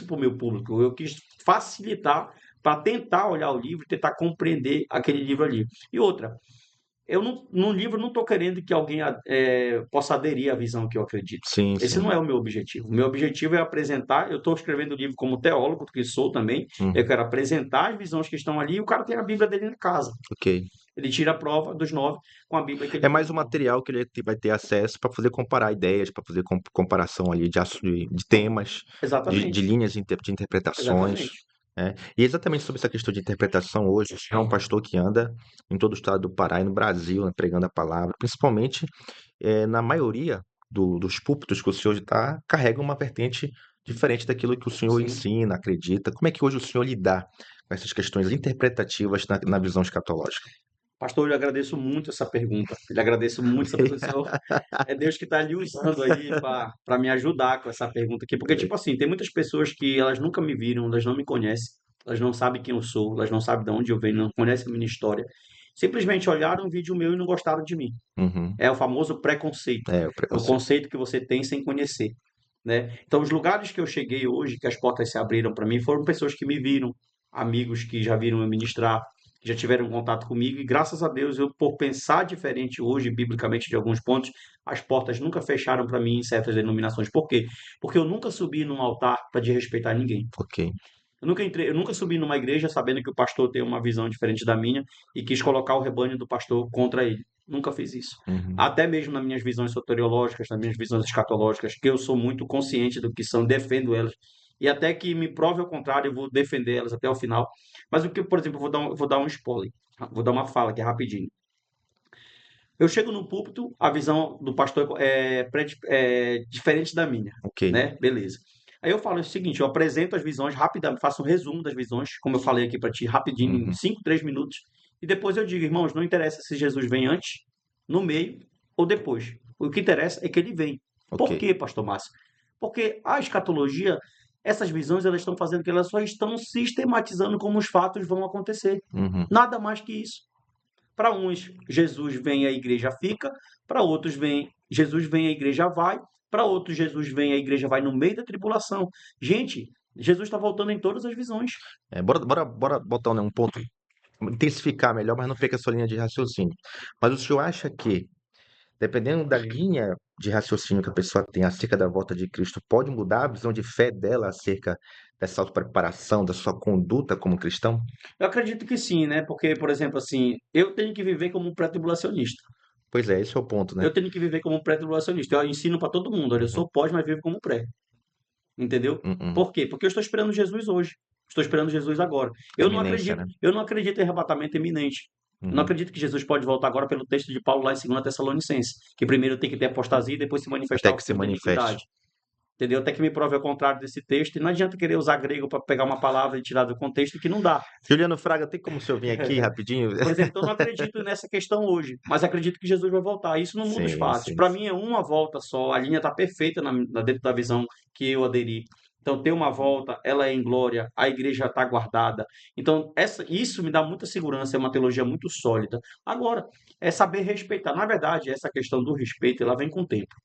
para o meu público. Eu quis facilitar para tentar olhar o livro, tentar compreender aquele livro ali. E outra, eu não, no livro não estou querendo que alguém possa aderir à visão que eu acredito. Sim, Esse sim. não é o meu objetivo. O meu objetivo é apresentar. Eu estou escrevendo o livro como teólogo, que sou também. Eu quero apresentar as visões que estão ali. E o cara tem a Bíblia dele em casa. Ok. Ele tira a prova dos 9 com a Bíblia que ele É mais um comprou. material que ele vai ter acesso para poder comparar ideias, para fazer comparação ali de temas, de Exatamente. linhas de interpretações. Exatamente. E exatamente sobre essa questão de interpretação hoje, é um pastor que anda em todo o estado do Pará e no Brasil, né, pregando a palavra, principalmente na maioria dos púlpitos que o senhor está, carrega uma vertente diferente daquilo que o senhor Sim. ensina, acredita. Como é que hoje o senhor lidar com essas questões interpretativas na visão escatológica? Pastor, eu agradeço muito essa pergunta. Eu lhe agradeço muito essa pergunta. O Senhor, é Deus que está lhe usando aí para me ajudar com essa pergunta aqui. Porque, tipo assim, tem muitas pessoas que elas nunca me viram, elas não me conhecem, elas não sabem quem eu sou, elas não sabem de onde eu venho, não conhecem a minha história. Simplesmente olharam um vídeo meu e não gostaram de mim. Uhum. É o famoso preconceito. É, o É o preconceito. conceito que você tem sem conhecer, né? Então, os lugares que eu cheguei hoje, que as portas se abriram para mim, foram pessoas que me viram, amigos que já viram eu ministrar, que já tiveram contato comigo, e graças a Deus, eu, por pensar diferente hoje, biblicamente, de alguns pontos, as portas nunca fecharam para mim em certas denominações. Por quê? Porque eu nunca subi num altar para desrespeitar ninguém. Ok. Eu nunca subi numa igreja sabendo que o pastor tem uma visão diferente da minha e quis colocar o rebanho do pastor contra ele. Nunca fiz isso. Uhum. Até mesmo nas minhas visões soteriológicas, nas minhas visões escatológicas, que eu sou muito consciente do que são, defendo elas. E até que me prove ao contrário, eu vou defender elas até o final. Mas o que, por exemplo, eu vou dar um spoiler. Vou dar uma fala aqui rapidinho. Eu chego no púlpito, a visão do pastor é diferente da minha, Ok. né? Beleza. Aí eu falo o seguinte, eu apresento as visões rapidamente, faço um resumo das visões, como eu falei aqui para ti, rapidinho, em Uhum. 5, 3 minutos, e depois eu digo, irmãos, não interessa se Jesus vem antes, no meio ou depois. O que interessa é que ele vem. Ok. Por quê, pastor Márcio? Porque a escatologia, essas visões, elas estão fazendo que elas só estão sistematizando como os fatos vão acontecer. Uhum. Nada mais que isso. Para uns, Jesus vem, a igreja fica. Para outros, Jesus vem, a igreja vai. Para outros, Jesus vem, a igreja vai no meio da tribulação. Gente, Jesus está voltando em todas as visões. Bora botar, né, um ponto, intensificar melhor, mas não perca a sua linha de raciocínio. Mas o senhor acha que, dependendo da linha de raciocínio que a pessoa tem acerca da volta de Cristo, pode mudar a visão de fé dela acerca dessa autopreparação, da sua conduta como cristão? Eu acredito que sim, né? Porque, por exemplo, assim, eu tenho que viver como um pré-tribulacionista. Pois é, esse é o ponto, né? Eu tenho que viver como um pré-tribulacionista. Eu ensino para todo mundo. Olha, eu Uhum, sou pós, mas vivo como pré. Entendeu? uhum. Por quê? Porque eu estou esperando Jesus hoje. Estou esperando Jesus agora. Eminência, né? Eu não acredito em arrebatamento iminente. Eu não Uhum. acredito que Jesus pode voltar agora pelo texto de Paulo lá em 2 Tessalonicenses, que primeiro tem que ter apostasia e depois se manifestar Até o que se filho da manifeste. iniquidade. Entendeu? Até que me prove ao contrário desse texto. E não adianta querer usar grego para pegar uma palavra e tirar do contexto que não dá. Juliano Fraga, tem como o senhor vir aqui rapidinho? Por exemplo, então eu não acredito nessa questão hoje, mas acredito que Jesus vai voltar. Isso não muda os Sim, fatos. sim, Para sim. mim é uma volta só, a linha está perfeita dentro da visão que eu aderi. Então, tem uma volta, ela é em glória, a igreja está guardada. Então, isso me dá muita segurança, é uma teologia muito sólida. Agora, é saber respeitar. Na verdade, essa questão do respeito, ela vem com o tempo.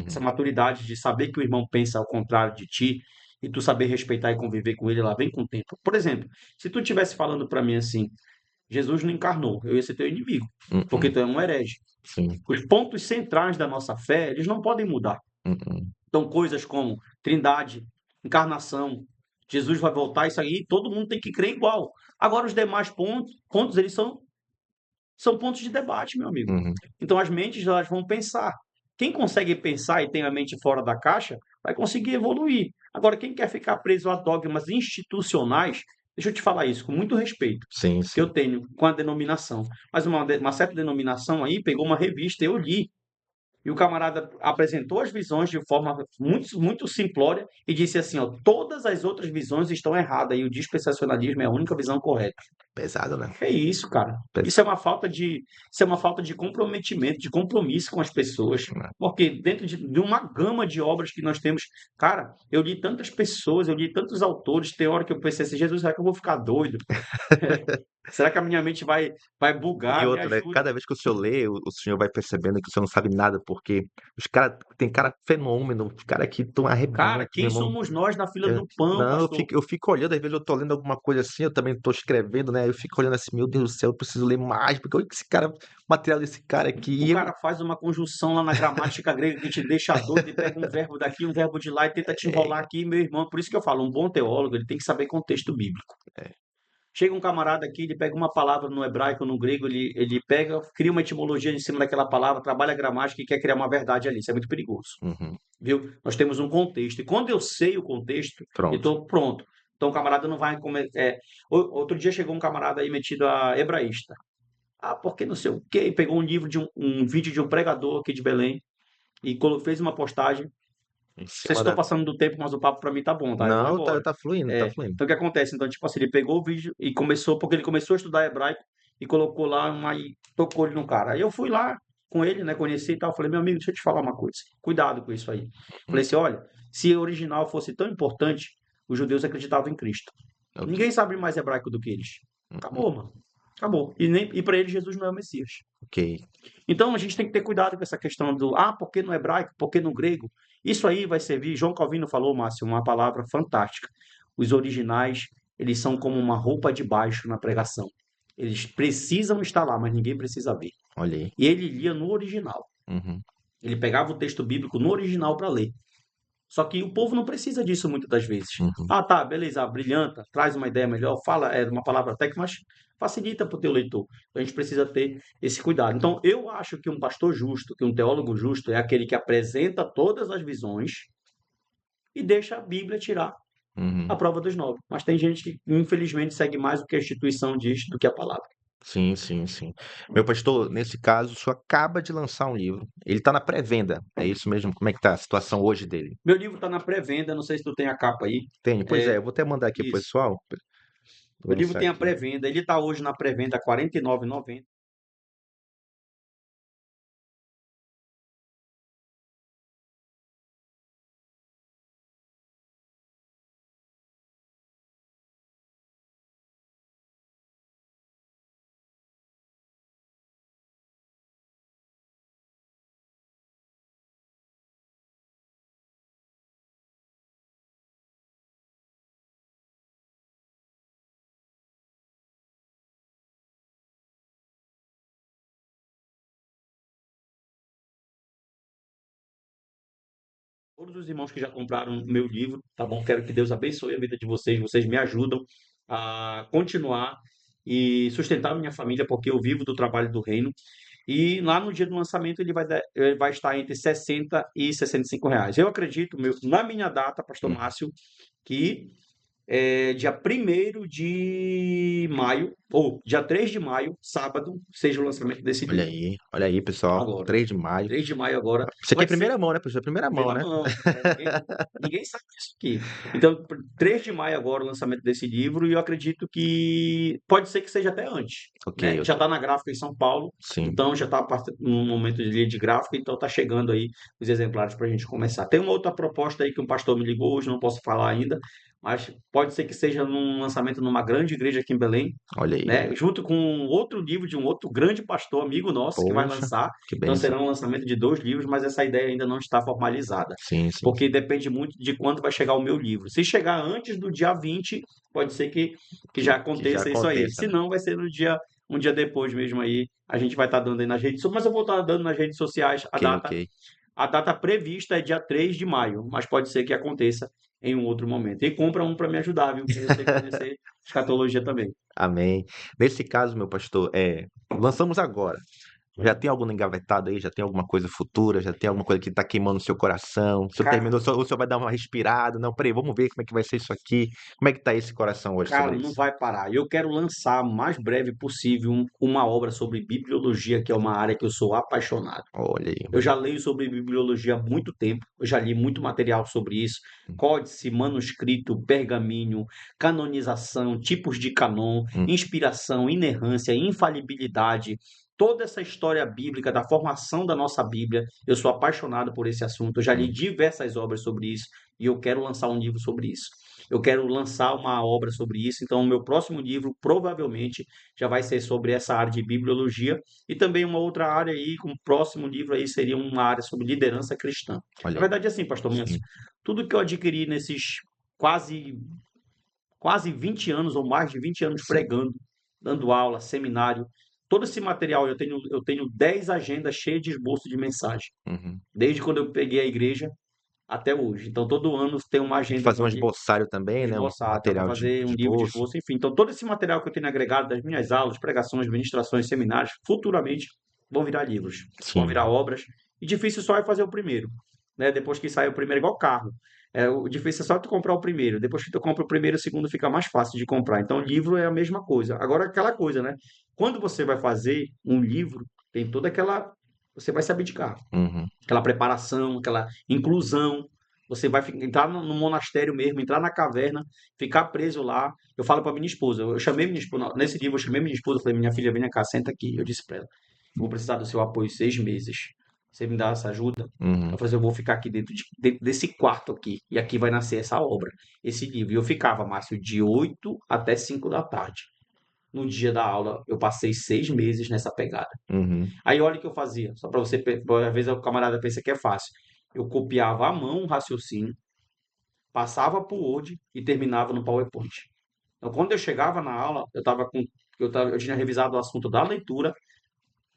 Essa Uhum. maturidade de saber que o irmão pensa ao contrário de ti e tu saber respeitar e conviver com ele, ela vem com o tempo. Por exemplo, se tu estivesse falando para mim assim, Jesus não encarnou, eu ia ser teu inimigo, porque Uhum. tu é um herege. Sim. Os pontos centrais da nossa fé, eles não podem mudar. Uhum. Então, coisas como trindade, encarnação, Jesus vai voltar, isso aí, todo mundo tem que crer igual. Agora, os demais pontos eles são pontos de debate, meu amigo. Uhum. Então, as mentes elas vão pensar. Quem consegue pensar e tem a mente fora da caixa, vai conseguir evoluir. Agora, quem quer ficar preso a dogmas institucionais, deixa eu te falar isso com muito respeito Sim, que sim. eu tenho com a denominação. Mas uma certa denominação aí pegou uma revista, eu li, e o camarada apresentou as visões de forma muito, muito simplória e disse assim, ó, todas as outras visões estão erradas e o dispensacionalismo é a única visão correta. Pesado, né? Que é isso, cara? Pesado. Isso é uma falta de comprometimento, de compromisso com as pessoas. Né? Porque dentro de uma gama de obras que nós temos, cara, eu li tantas pessoas, eu li tantos autores, tem hora que eu pensei assim, Jesus, será que eu vou ficar doido? Será que a minha mente vai E bugar? Me outra, né? ajuda. Cada vez que o senhor lê, o senhor vai percebendo que o senhor não sabe nada, porque tem cara fenômeno, os cara que estão Cara, arrebentando, meu quem irmão. somos nós na fila Eu- do pão, não, pastor? eu fico olhando, às vezes eu tô lendo alguma coisa assim, eu também tô escrevendo, né? Eu fico olhando assim, meu Deus do céu, eu preciso ler mais, porque olha que esse cara, o material desse cara aqui. O E eu, cara faz uma conjunção lá na gramática grega que te deixa doido e pega um verbo daqui, um verbo de lá e tenta te enrolar aqui, meu irmão. Por isso que eu falo, um bom teólogo, ele tem que saber contexto bíblico. é, Chega um camarada aqui, ele pega uma palavra no hebraico, no grego, ele pega, cria uma etimologia em cima daquela palavra, trabalha a gramática e quer criar uma verdade ali. Isso é muito perigoso, uhum, viu? Nós temos um contexto. E quando eu sei o contexto, eu pronto. estou pronto. Então o camarada não vai comer. Outro dia chegou um camarada aí metido a hebraísta. Ah, porque não sei o quê. E pegou um livro de um vídeo de um pregador aqui de Belém e fez uma postagem. Não Em sei se cima estou da. passando do tempo, mas o papo para mim tá bom, tá? Eu vou Não, tá, embora. tá fluindo, tá fluindo. Então o que acontece? Então, tipo assim, ele pegou o vídeo e começou, porque ele começou a estudar hebraico e colocou lá e tocou ele no cara. Aí eu fui lá com ele, né? Conheci e tal. Falei, meu amigo, deixa eu te falar uma coisa. Cuidado com isso aí. Falei Hum, assim, olha, se o original fosse tão importante, os judeus acreditavam em Cristo. ok. Ninguém sabe mais hebraico do que eles. Uhum, Acabou, mano. Acabou. E para eles Jesus não é o Messias. ok. Então a gente tem que ter cuidado com essa questão do por que no hebraico, por que no grego? Isso aí vai servir. João Calvino falou, Márcio, uma palavra fantástica. Os originais, eles são como uma roupa de baixo na pregação. Eles precisam estar lá, mas ninguém precisa ver. Olha aí. E ele lia no original. Uhum, Ele pegava o texto bíblico no original para ler. Só que o povo não precisa disso muitas das vezes. uhum. Ah, tá, beleza, brilhanta, traz uma ideia melhor, fala, uma palavra técnica, mas facilita para o teu leitor. Então, a gente precisa ter esse cuidado. Então, eu acho que um pastor justo, que um teólogo justo, é aquele que apresenta todas as visões e deixa a Bíblia tirar a Uhum. prova dos nove. Mas tem gente que, infelizmente, segue mais o que a instituição diz do que a palavra. Sim, sim, sim. Meu pastor, nesse caso, o senhor acaba de lançar um livro. Ele está na pré-venda. É isso mesmo? Como é que tá a situação hoje dele? Meu livro está na pré-venda, não sei se tu tem a capa aí. Tem, pois é, eu vou até mandar aqui pro Isso. pessoal O livro lançar tem a aqui. pré-venda, ele está hoje na pré-venda R$ 49,90. Todos os irmãos que já compraram meu livro, tá bom? Quero que Deus abençoe a vida de vocês. Vocês me ajudam a continuar e sustentar minha família, porque eu vivo do trabalho do reino. E lá no dia do lançamento ele vai estar entre 60 e R$ 65. Eu acredito, na minha data, Pastor Uhum. Márcio, que dia 1º de maio, ou dia 3 de maio, sábado, seja o lançamento desse livro. Olha aí, pessoal. Agora. 3 de maio. 3 de maio agora Isso aqui é vai ser primeira mão, né, professor? Primeira mão, primeira né? mão. Ninguém sabe disso aqui. Então, 3 de maio agora o lançamento desse livro e eu acredito que pode ser que seja até antes, Ok, né? Já ok. está na gráfica em São Paulo, Sim. então já está no momento de gráfica, então está chegando aí os exemplares para a gente começar. Tem uma outra proposta aí que um pastor me ligou hoje, não posso falar ainda, mas pode ser que seja num lançamento numa grande igreja aqui em Belém, Olha aí. né? Junto com outro livro de um outro grande pastor, amigo nosso, que vai Poxa, lançar. que Então bênção. será um lançamento de 2 livros, mas essa ideia ainda não está formalizada, Sim, sim, porque sim. depende muito de quando vai chegar o meu livro. Se chegar antes do dia 20, pode ser que já Que já aconteça isso aí. aconteça, Se né? não, vai ser um dia depois mesmo aí. A gente vai estar dando aí nas redes sociais, mas eu vou estar dando nas redes sociais Ok, ok. a data prevista é dia 3 de maio, mas pode ser que aconteça em um outro momento. E compra um para me ajudar, viu? Para você conhecer escatologia também. Amém. Nesse caso, meu pastor, lançamos agora. Já tem alguma engavetada aí? Já tem alguma coisa futura? Já tem alguma coisa que tá queimando o seu coração? O senhor Cara, terminou, o senhor vai dar uma respirada? Não, peraí, vamos ver como é que vai ser isso aqui. Como é que tá esse coração hoje Cara, sobre não isso? vai parar. Eu quero lançar o mais breve possível uma obra sobre bibliologia, que é uma área que eu sou apaixonado. Olha aí, Eu mano. já leio sobre bibliologia há muito tempo, eu já li muito material sobre isso, códice, manuscrito, pergaminho, canonização, tipos de canon, Hum, inspiração, inerrância, infalibilidade, toda essa história bíblica da formação da nossa Bíblia. Eu sou apaixonado por esse assunto, eu já li hum. diversas obras sobre isso e eu quero lançar um livro sobre isso. Eu quero lançar uma obra sobre isso, então o meu próximo livro provavelmente já vai ser sobre essa área de bibliologia e também uma outra área aí, com o próximo livro aí seria uma área sobre liderança cristã. Na Olha aí. verdade, assim, pastor Mendes, Sim. tudo que eu adquiri nesses quase, quase 20 anos ou mais de 20 anos Sim. pregando, dando aula, seminário, todo esse material, eu tenho 10 agendas cheias de esboço de mensagem, Uhum. desde quando eu peguei a igreja até hoje. Então, todo ano tem uma Tem que agenda fazer para um mim esboçário também, né? Um esboçar, tá? Para material fazer de um livro de esboço. esboço, enfim. Então, todo esse material que eu tenho agregado das minhas aulas, pregações, ministrações, seminários, futuramente vão virar livros, vão Sim. virar obras. E difícil só é fazer o primeiro, né? Depois que sai o primeiro, igual carro. O difícil é só tu comprar o primeiro. Depois que tu compra o primeiro, o segundo fica mais fácil de comprar. Então, livro é a mesma coisa. Agora, aquela coisa, né? Quando você vai fazer um livro, tem toda aquela. Você vai se abdicar. Uhum. Aquela preparação, aquela inclusão. Você vai entrar no monastério mesmo, entrar na caverna, ficar preso lá. Eu falo para minha esposa, eu chamei minha esposa, nesse livro eu chamei minha esposa, falei, minha filha, vem cá, senta aqui. Eu disse para ela, eu vou precisar do seu apoio 6 meses. Você me dá essa ajuda? Uhum. Eu falei, eu vou ficar aqui dentro desse quarto aqui, e aqui vai nascer essa obra, esse livro. E eu ficava, Márcio, de 8 até 5 da tarde. No dia da aula, eu passei 6 meses nessa pegada. Uhum. Aí olha o que eu fazia, só para você, às vezes o camarada pensa que é fácil. Eu copiava à mão um raciocínio, passava para o Word e terminava no PowerPoint. Então, quando eu chegava na aula, eu tinha revisado o assunto da leitura,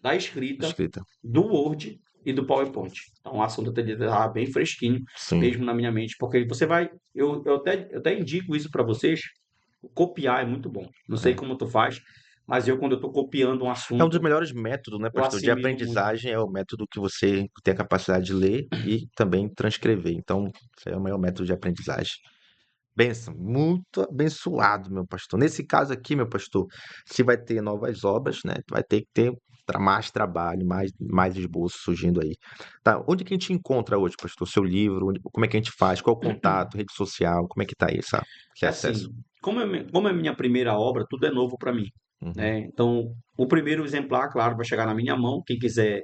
da escrita, Escrita. do Word e do PowerPoint. Então, o assunto estava bem fresquinho, Sim. mesmo na minha mente, porque você vai, eu até indico isso para vocês. Copiar é muito bom. Não sei É. como tu faz, mas eu quando eu estou copiando um É um dos assunto, melhores métodos, né, eu pastor, de assimilo muito. aprendizagem, é o método que você tem a capacidade de ler e também transcrever. Então, esse é o maior método de aprendizagem. Bênção, muito abençoado, meu pastor. Nesse caso aqui, meu pastor, se vai ter novas obras, né? Vai ter que ter mais trabalho, mais esboço surgindo aí. Tá, onde que a gente encontra hoje, pastor? Seu livro, como é que a gente faz? Qual o contato, rede social, como é que tá aí esse É acesso? assim, como é minha primeira obra, tudo é novo para mim, Uhum. né? Então, o primeiro exemplar, claro, vai chegar na minha mão. Quem quiser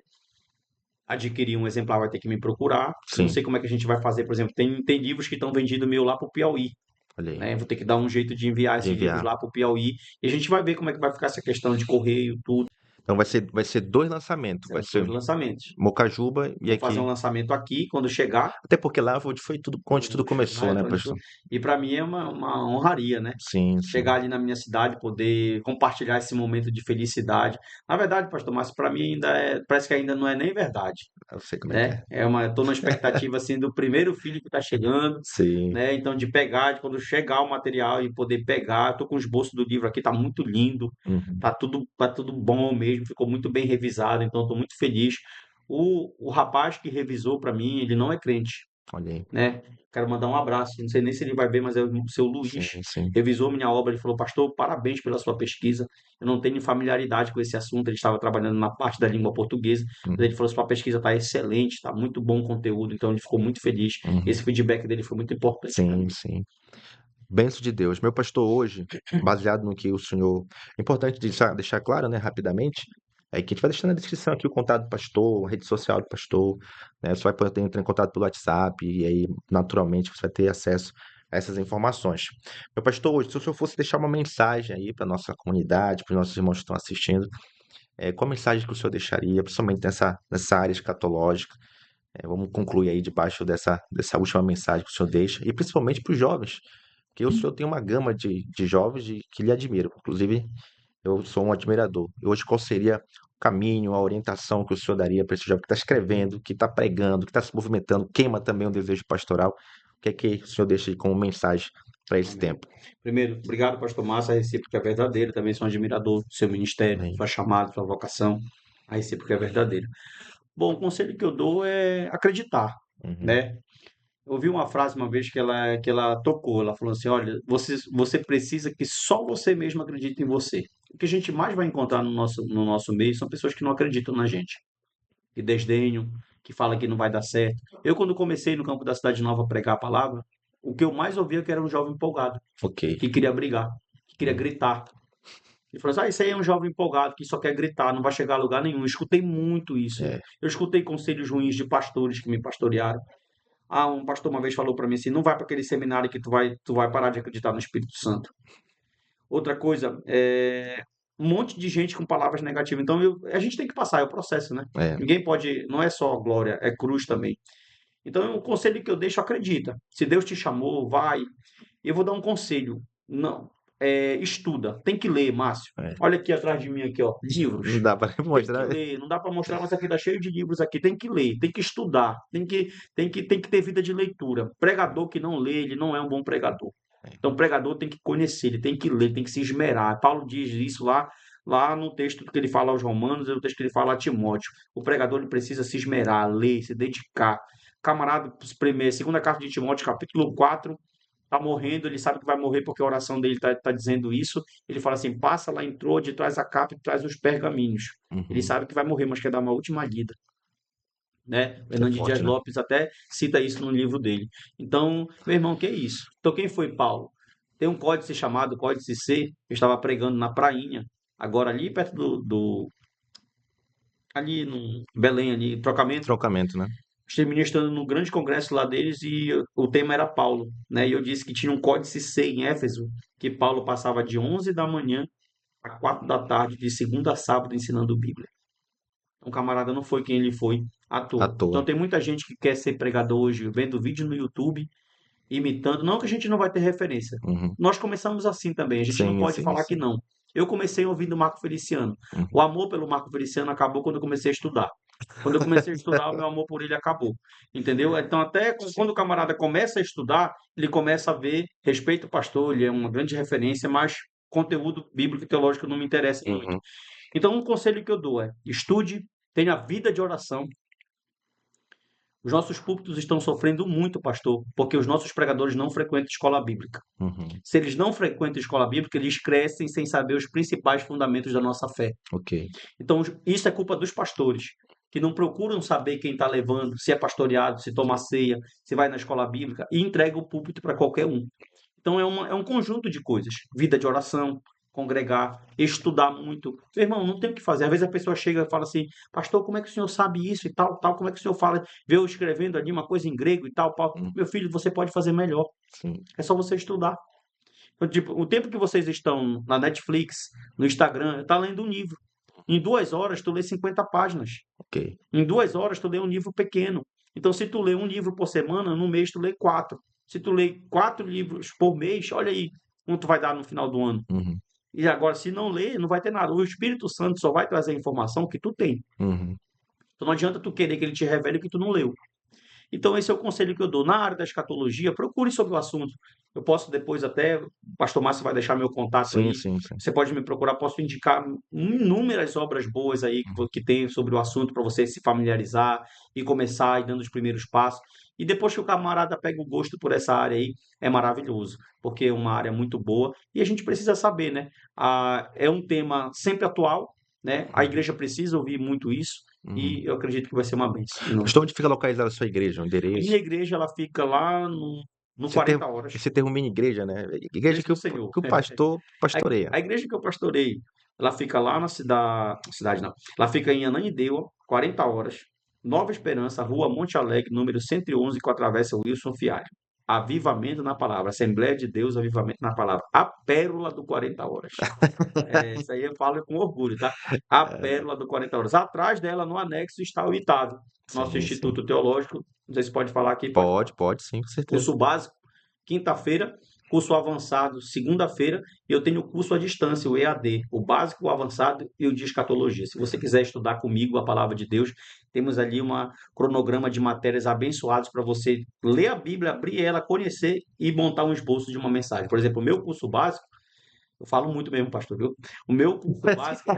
adquirir um exemplar vai ter que me procurar. Eu não Sim, sei como é que a gente vai fazer, por exemplo, tem livros que estão vendidos meu lá para o Piauí, olha aí, né? Vou ter que dar um jeito de enviar de esses livros enviar. lá para o Piauí e a gente vai ver como é que vai ficar essa questão de correio, tudo. Então vai ser dois lançamentos, vai Serão ser dois lançamentos. Mocajuba e Vou fazer um aqui. lançamento aqui quando chegar. Até porque lá foi tudo, onde tudo Poxa, começou, né, pastor? e para mim é uma honraria, né? Sim, sim. Chegar ali na minha cidade, poder compartilhar esse momento de felicidade. Na verdade, pastor Márcio, para mim parece que ainda não é nem verdade, Eu sei como é que né? é. Tô na expectativa assim do primeiro filho que está chegando, Sim. né? Então de pegar, de quando chegar o material e poder pegar. Tô com o esboço do livro aqui, tá muito lindo, Uhum. tá tudo bom mesmo, ficou muito bem revisado, então tô muito feliz. O rapaz que revisou para mim, ele não é crente, Olha aí. né? Quero mandar um abraço. Não sei nem se ele vai ver, mas é o seu Luiz. Sim, sim. Revisou minha obra. Ele falou, pastor, parabéns pela sua pesquisa. Eu não tenho familiaridade com esse assunto. Ele estava trabalhando na parte da língua portuguesa. Mas Uhum. ele falou, sua pesquisa está excelente, está muito bom o conteúdo. Então ele ficou muito feliz. Uhum. Esse feedback dele foi muito importante para Sim, mim. sim. Benção de Deus. Meu pastor hoje, baseado no que o senhor. Importante deixar claro, né, rapidamente, é que a gente vai deixar na descrição aqui o contato do pastor, a rede social do pastor, né? Você vai poder entrar em contato pelo WhatsApp e aí, naturalmente, você vai ter acesso a essas informações. Meu pastor, hoje, se o senhor fosse deixar uma mensagem aí para nossa comunidade, para os nossos irmãos que estão assistindo, qual a mensagem que o senhor deixaria, principalmente nessa área escatológica? Vamos concluir aí debaixo dessa última mensagem que o senhor deixa, e principalmente para os jovens, porque o senhor tem uma gama de jovens que lhe admiram. Inclusive, eu sou um admirador. E hoje, qual seria o caminho, a orientação que o senhor daria para esse jovem que está escrevendo, que está pregando, que está se movimentando, queima também um desejo pastoral? O que é que o senhor deixa aí como mensagem para esse Amém. tempo? Primeiro, obrigado, pastor Márcio. A recíproca é verdadeira. Também sou um admirador do seu ministério, Amém. sua chamada, sua vocação. A recíproca é verdadeira. Bom, o conselho que eu dou é acreditar, Uhum. né? Eu ouvi uma frase uma vez que ela tocou. Ela falou assim: olha, você precisa que só você mesmo acredite em você. O que a gente mais vai encontrar no nosso meio são pessoas que não acreditam na gente, que desdenham, que falam que não vai dar certo. Eu, quando comecei no campo da Cidade Nova a pregar a palavra, o que eu mais ouvia que era um jovem empolgado, Ok. que queria brigar, que queria Hum. gritar. Ele falou assim: isso aí é um jovem empolgado que só quer gritar, não vai chegar a lugar nenhum. Eu escutei muito isso. É. Eu escutei conselhos ruins de pastores que me pastorearam. Um pastor uma vez falou para mim assim: não vai para aquele seminário que tu vai parar de acreditar no Espírito Santo. Outra coisa, um monte de gente com palavras negativas. Então a gente tem que passar, é o processo, né? É. Ninguém pode, não é só glória, é cruz também. Então o conselho que eu deixo, acredita. Se Deus te chamou, vai. Eu vou dar um conselho. Não, estuda. Tem que ler, Márcio. É. Olha aqui atrás de mim aqui, ó, livros. Não dá para Tem que mostrar. ler, não dá para mostrar, mas aqui tá cheio de livros aqui. Tem que ler, tem que estudar, tem que ter vida de leitura. Pregador que não lê, ele não é um bom pregador. Então, o pregador tem que conhecer, ele tem que ler, tem que se esmerar. Paulo diz isso lá no texto que ele fala aos Romanos e no texto que ele fala a Timóteo. O pregador ele precisa se esmerar, ler, se dedicar. camarada, segunda carta de Timóteo, capítulo 4, tá morrendo, ele sabe que vai morrer porque a oração dele tá dizendo isso. Ele fala assim: passa lá em Troade, traz a capa e traz os pergaminhos. Ele Uhum. sabe que vai morrer, mas quer dar uma última lida, né? Isso é Hernando Dias forte, né? Lopes até cita isso no livro dele. Então, meu irmão, que é isso? Então, quem foi Paulo? Tem um códice chamado Códice C, eu estava pregando na prainha, agora ali perto ali no Belém, ali, trocamento. Trocamento, né? Estive ministrando no grande congresso lá deles e o tema era Paulo, né? E eu disse que tinha um códice C em Éfeso, que Paulo passava de 11 da manhã a 4 da tarde, de segunda a sábado, ensinando Bíblia. Um camarada não foi quem ele foi à À toa. toa. Então tem muita gente que quer ser pregador hoje, vendo vídeo no YouTube, imitando. Não que a gente não vai ter referência. Uhum. Nós começamos assim também, a gente não Sim, pode sim, falar que sim. não. Eu comecei ouvindo Marco Feliciano. O Uhum. amor pelo Marco Feliciano acabou quando eu comecei a estudar. Quando eu comecei a estudar, o meu amor por ele acabou. Entendeu? Então, até quando o camarada começa a estudar, ele começa a ver, respeito o pastor, ele é uma grande referência, mas conteúdo bíblico e teológico não me interessa muito. Uhum. Então, um conselho que eu dou é: estude, tenha vida de oração. Os nossos púlpitos estão sofrendo muito, pastor, porque os nossos pregadores não frequentam escola bíblica. Uhum. Se eles não frequentam escola bíblica, eles crescem sem saber os principais fundamentos da nossa fé. Ok. Então, isso é culpa dos pastores, que não procuram saber quem está levando, se é pastoreado, se toma ceia, se vai na escola bíblica, e entrega o púlpito para qualquer um. Então, é um conjunto de coisas. Vida de oração, congregar, estudar muito. Meu irmão, não tem o que fazer. Às vezes a pessoa chega e fala assim: pastor, como é que o senhor sabe isso e tal, tal? Como é que o senhor fala? Vê eu escrevendo ali uma coisa em grego e tal, tal. Uhum. Meu filho, você pode fazer melhor. Sim. É só você estudar. Então, tipo, o tempo que vocês estão na Netflix, no Instagram, está lendo um livro. Em 2 horas, tu lê 50 páginas. Ok. Em 2 horas, tu lê um livro pequeno. Então, se tu lê um livro por semana, no mês tu lê 4. Se tu lê 4 livros por mês, olha aí quanto vai dar no final do ano. Uhum. E agora, se não ler, não vai ter nada. O Espírito Santo só vai trazer a informação que tu tem. Uhum. Então, não adianta tu querer que ele te revele o que tu não leu. Então, esse é o conselho que eu dou. Na área da escatologia, procure sobre o assunto. Eu posso depois até, o pastor Márcio vai deixar meu contato Sim, aí. sim, sim. Você pode me procurar, posso indicar inúmeras obras boas aí que tem sobre o assunto para você se familiarizar e começar aí dando os primeiros passos. E depois que o camarada pega o gosto por essa área aí, é maravilhoso, porque é uma área muito boa e a gente precisa saber, né? É um tema sempre atual, né? A Uhum. igreja precisa ouvir muito isso Uhum. e eu acredito que vai ser uma bênção. Pastor, onde fica localizada a sua igreja? O A minha endereço? igreja, ela fica lá no Esse termo, 40 horas, esse termo mini igreja, né? Igreja igreja do Senhor. que o pastor A, pastoreia. a igreja que eu pastorei, ela fica lá na cidade não, ela fica em Ananindeua, 40 horas, Nova Esperança, Rua Monte Alegre, número 111, com a travessa Wilson Fialho. Avivamento na palavra, Assembleia de Deus, avivamento na palavra. A pérola do 40 horas. Isso aí eu falo com orgulho, tá? A pérola do 40 horas. Atrás dela, no anexo, está o ITAV, nosso Sim, sim. Instituto Teológico. Não sei se pode falar aqui, pode falar. Pode, sim, com certeza. Curso básico, quinta-feira, curso avançado, segunda-feira, e eu tenho o curso à distância, o EAD, o básico, o avançado e o de escatologia. Se você quiser estudar comigo a palavra de Deus, temos ali um cronograma de matérias abençoadas para você ler a Bíblia, abrir ela, conhecer e montar um esboço de uma mensagem. Por exemplo, o meu curso básico, eu falo muito mesmo, pastor, viu? O meu curso básico,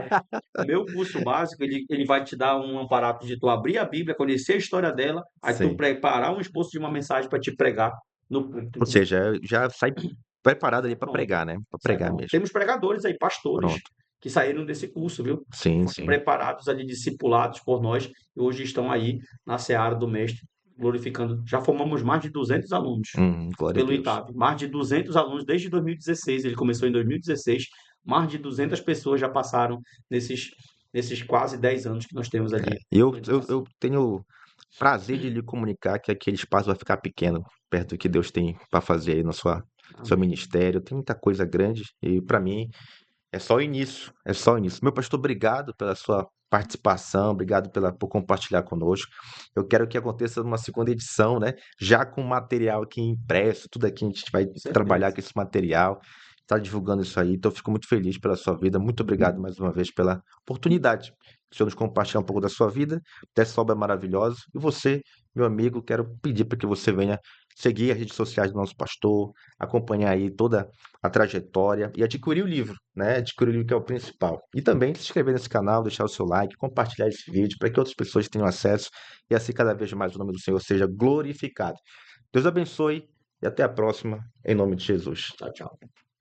o meu curso básico, ele vai te dar um aparato de tu abrir a Bíblia, conhecer a história dela, aí tu Sim. preparar um esboço de uma mensagem para te pregar no púlpito, Ou entendeu? seja, já sai preparado ali para Pronto. pregar, né? Para Sai pregar pronto. mesmo. Temos pregadores aí, pastores, Pronto. que saíram desse curso, viu? Sim, Foram sim. preparados ali, discipulados por nós, e hoje estão aí na seara do mestre, glorificando. Já formamos mais de 200 alunos Glória a pelo Deus. ITAB, mais de 200 alunos desde 2016, ele começou em 2016, mais de 200 pessoas já passaram nesses quase 10 anos que nós temos ali E na educação. eu tenho prazer de lhe comunicar que aquele espaço vai ficar pequeno, perto do que Deus tem para fazer aí no seu Amém. ministério. Tem muita coisa grande e para mim é só o início, é só o início. Meu pastor, obrigado pela sua participação, obrigado por compartilhar conosco. Eu quero que aconteça numa segunda edição, né? Já com material aqui impresso, tudo aqui a gente vai Com trabalhar certeza. com esse material, está divulgando isso aí. Então, eu fico muito feliz pela sua vida. Muito obrigado mais uma vez pela oportunidade o Senhor nos compartilhar um pouco da sua vida, dessa obra maravilhosa. E você, meu amigo, quero pedir para que você venha seguir as redes sociais do nosso pastor, acompanhar aí toda a trajetória e adquirir o livro, né? Adquirir o livro que é o principal. E também se inscrever nesse canal, deixar o seu like, compartilhar esse vídeo para que outras pessoas tenham acesso e assim cada vez mais o nome do Senhor seja glorificado. Deus abençoe e até a próxima, em nome de Jesus. Tchau, tchau.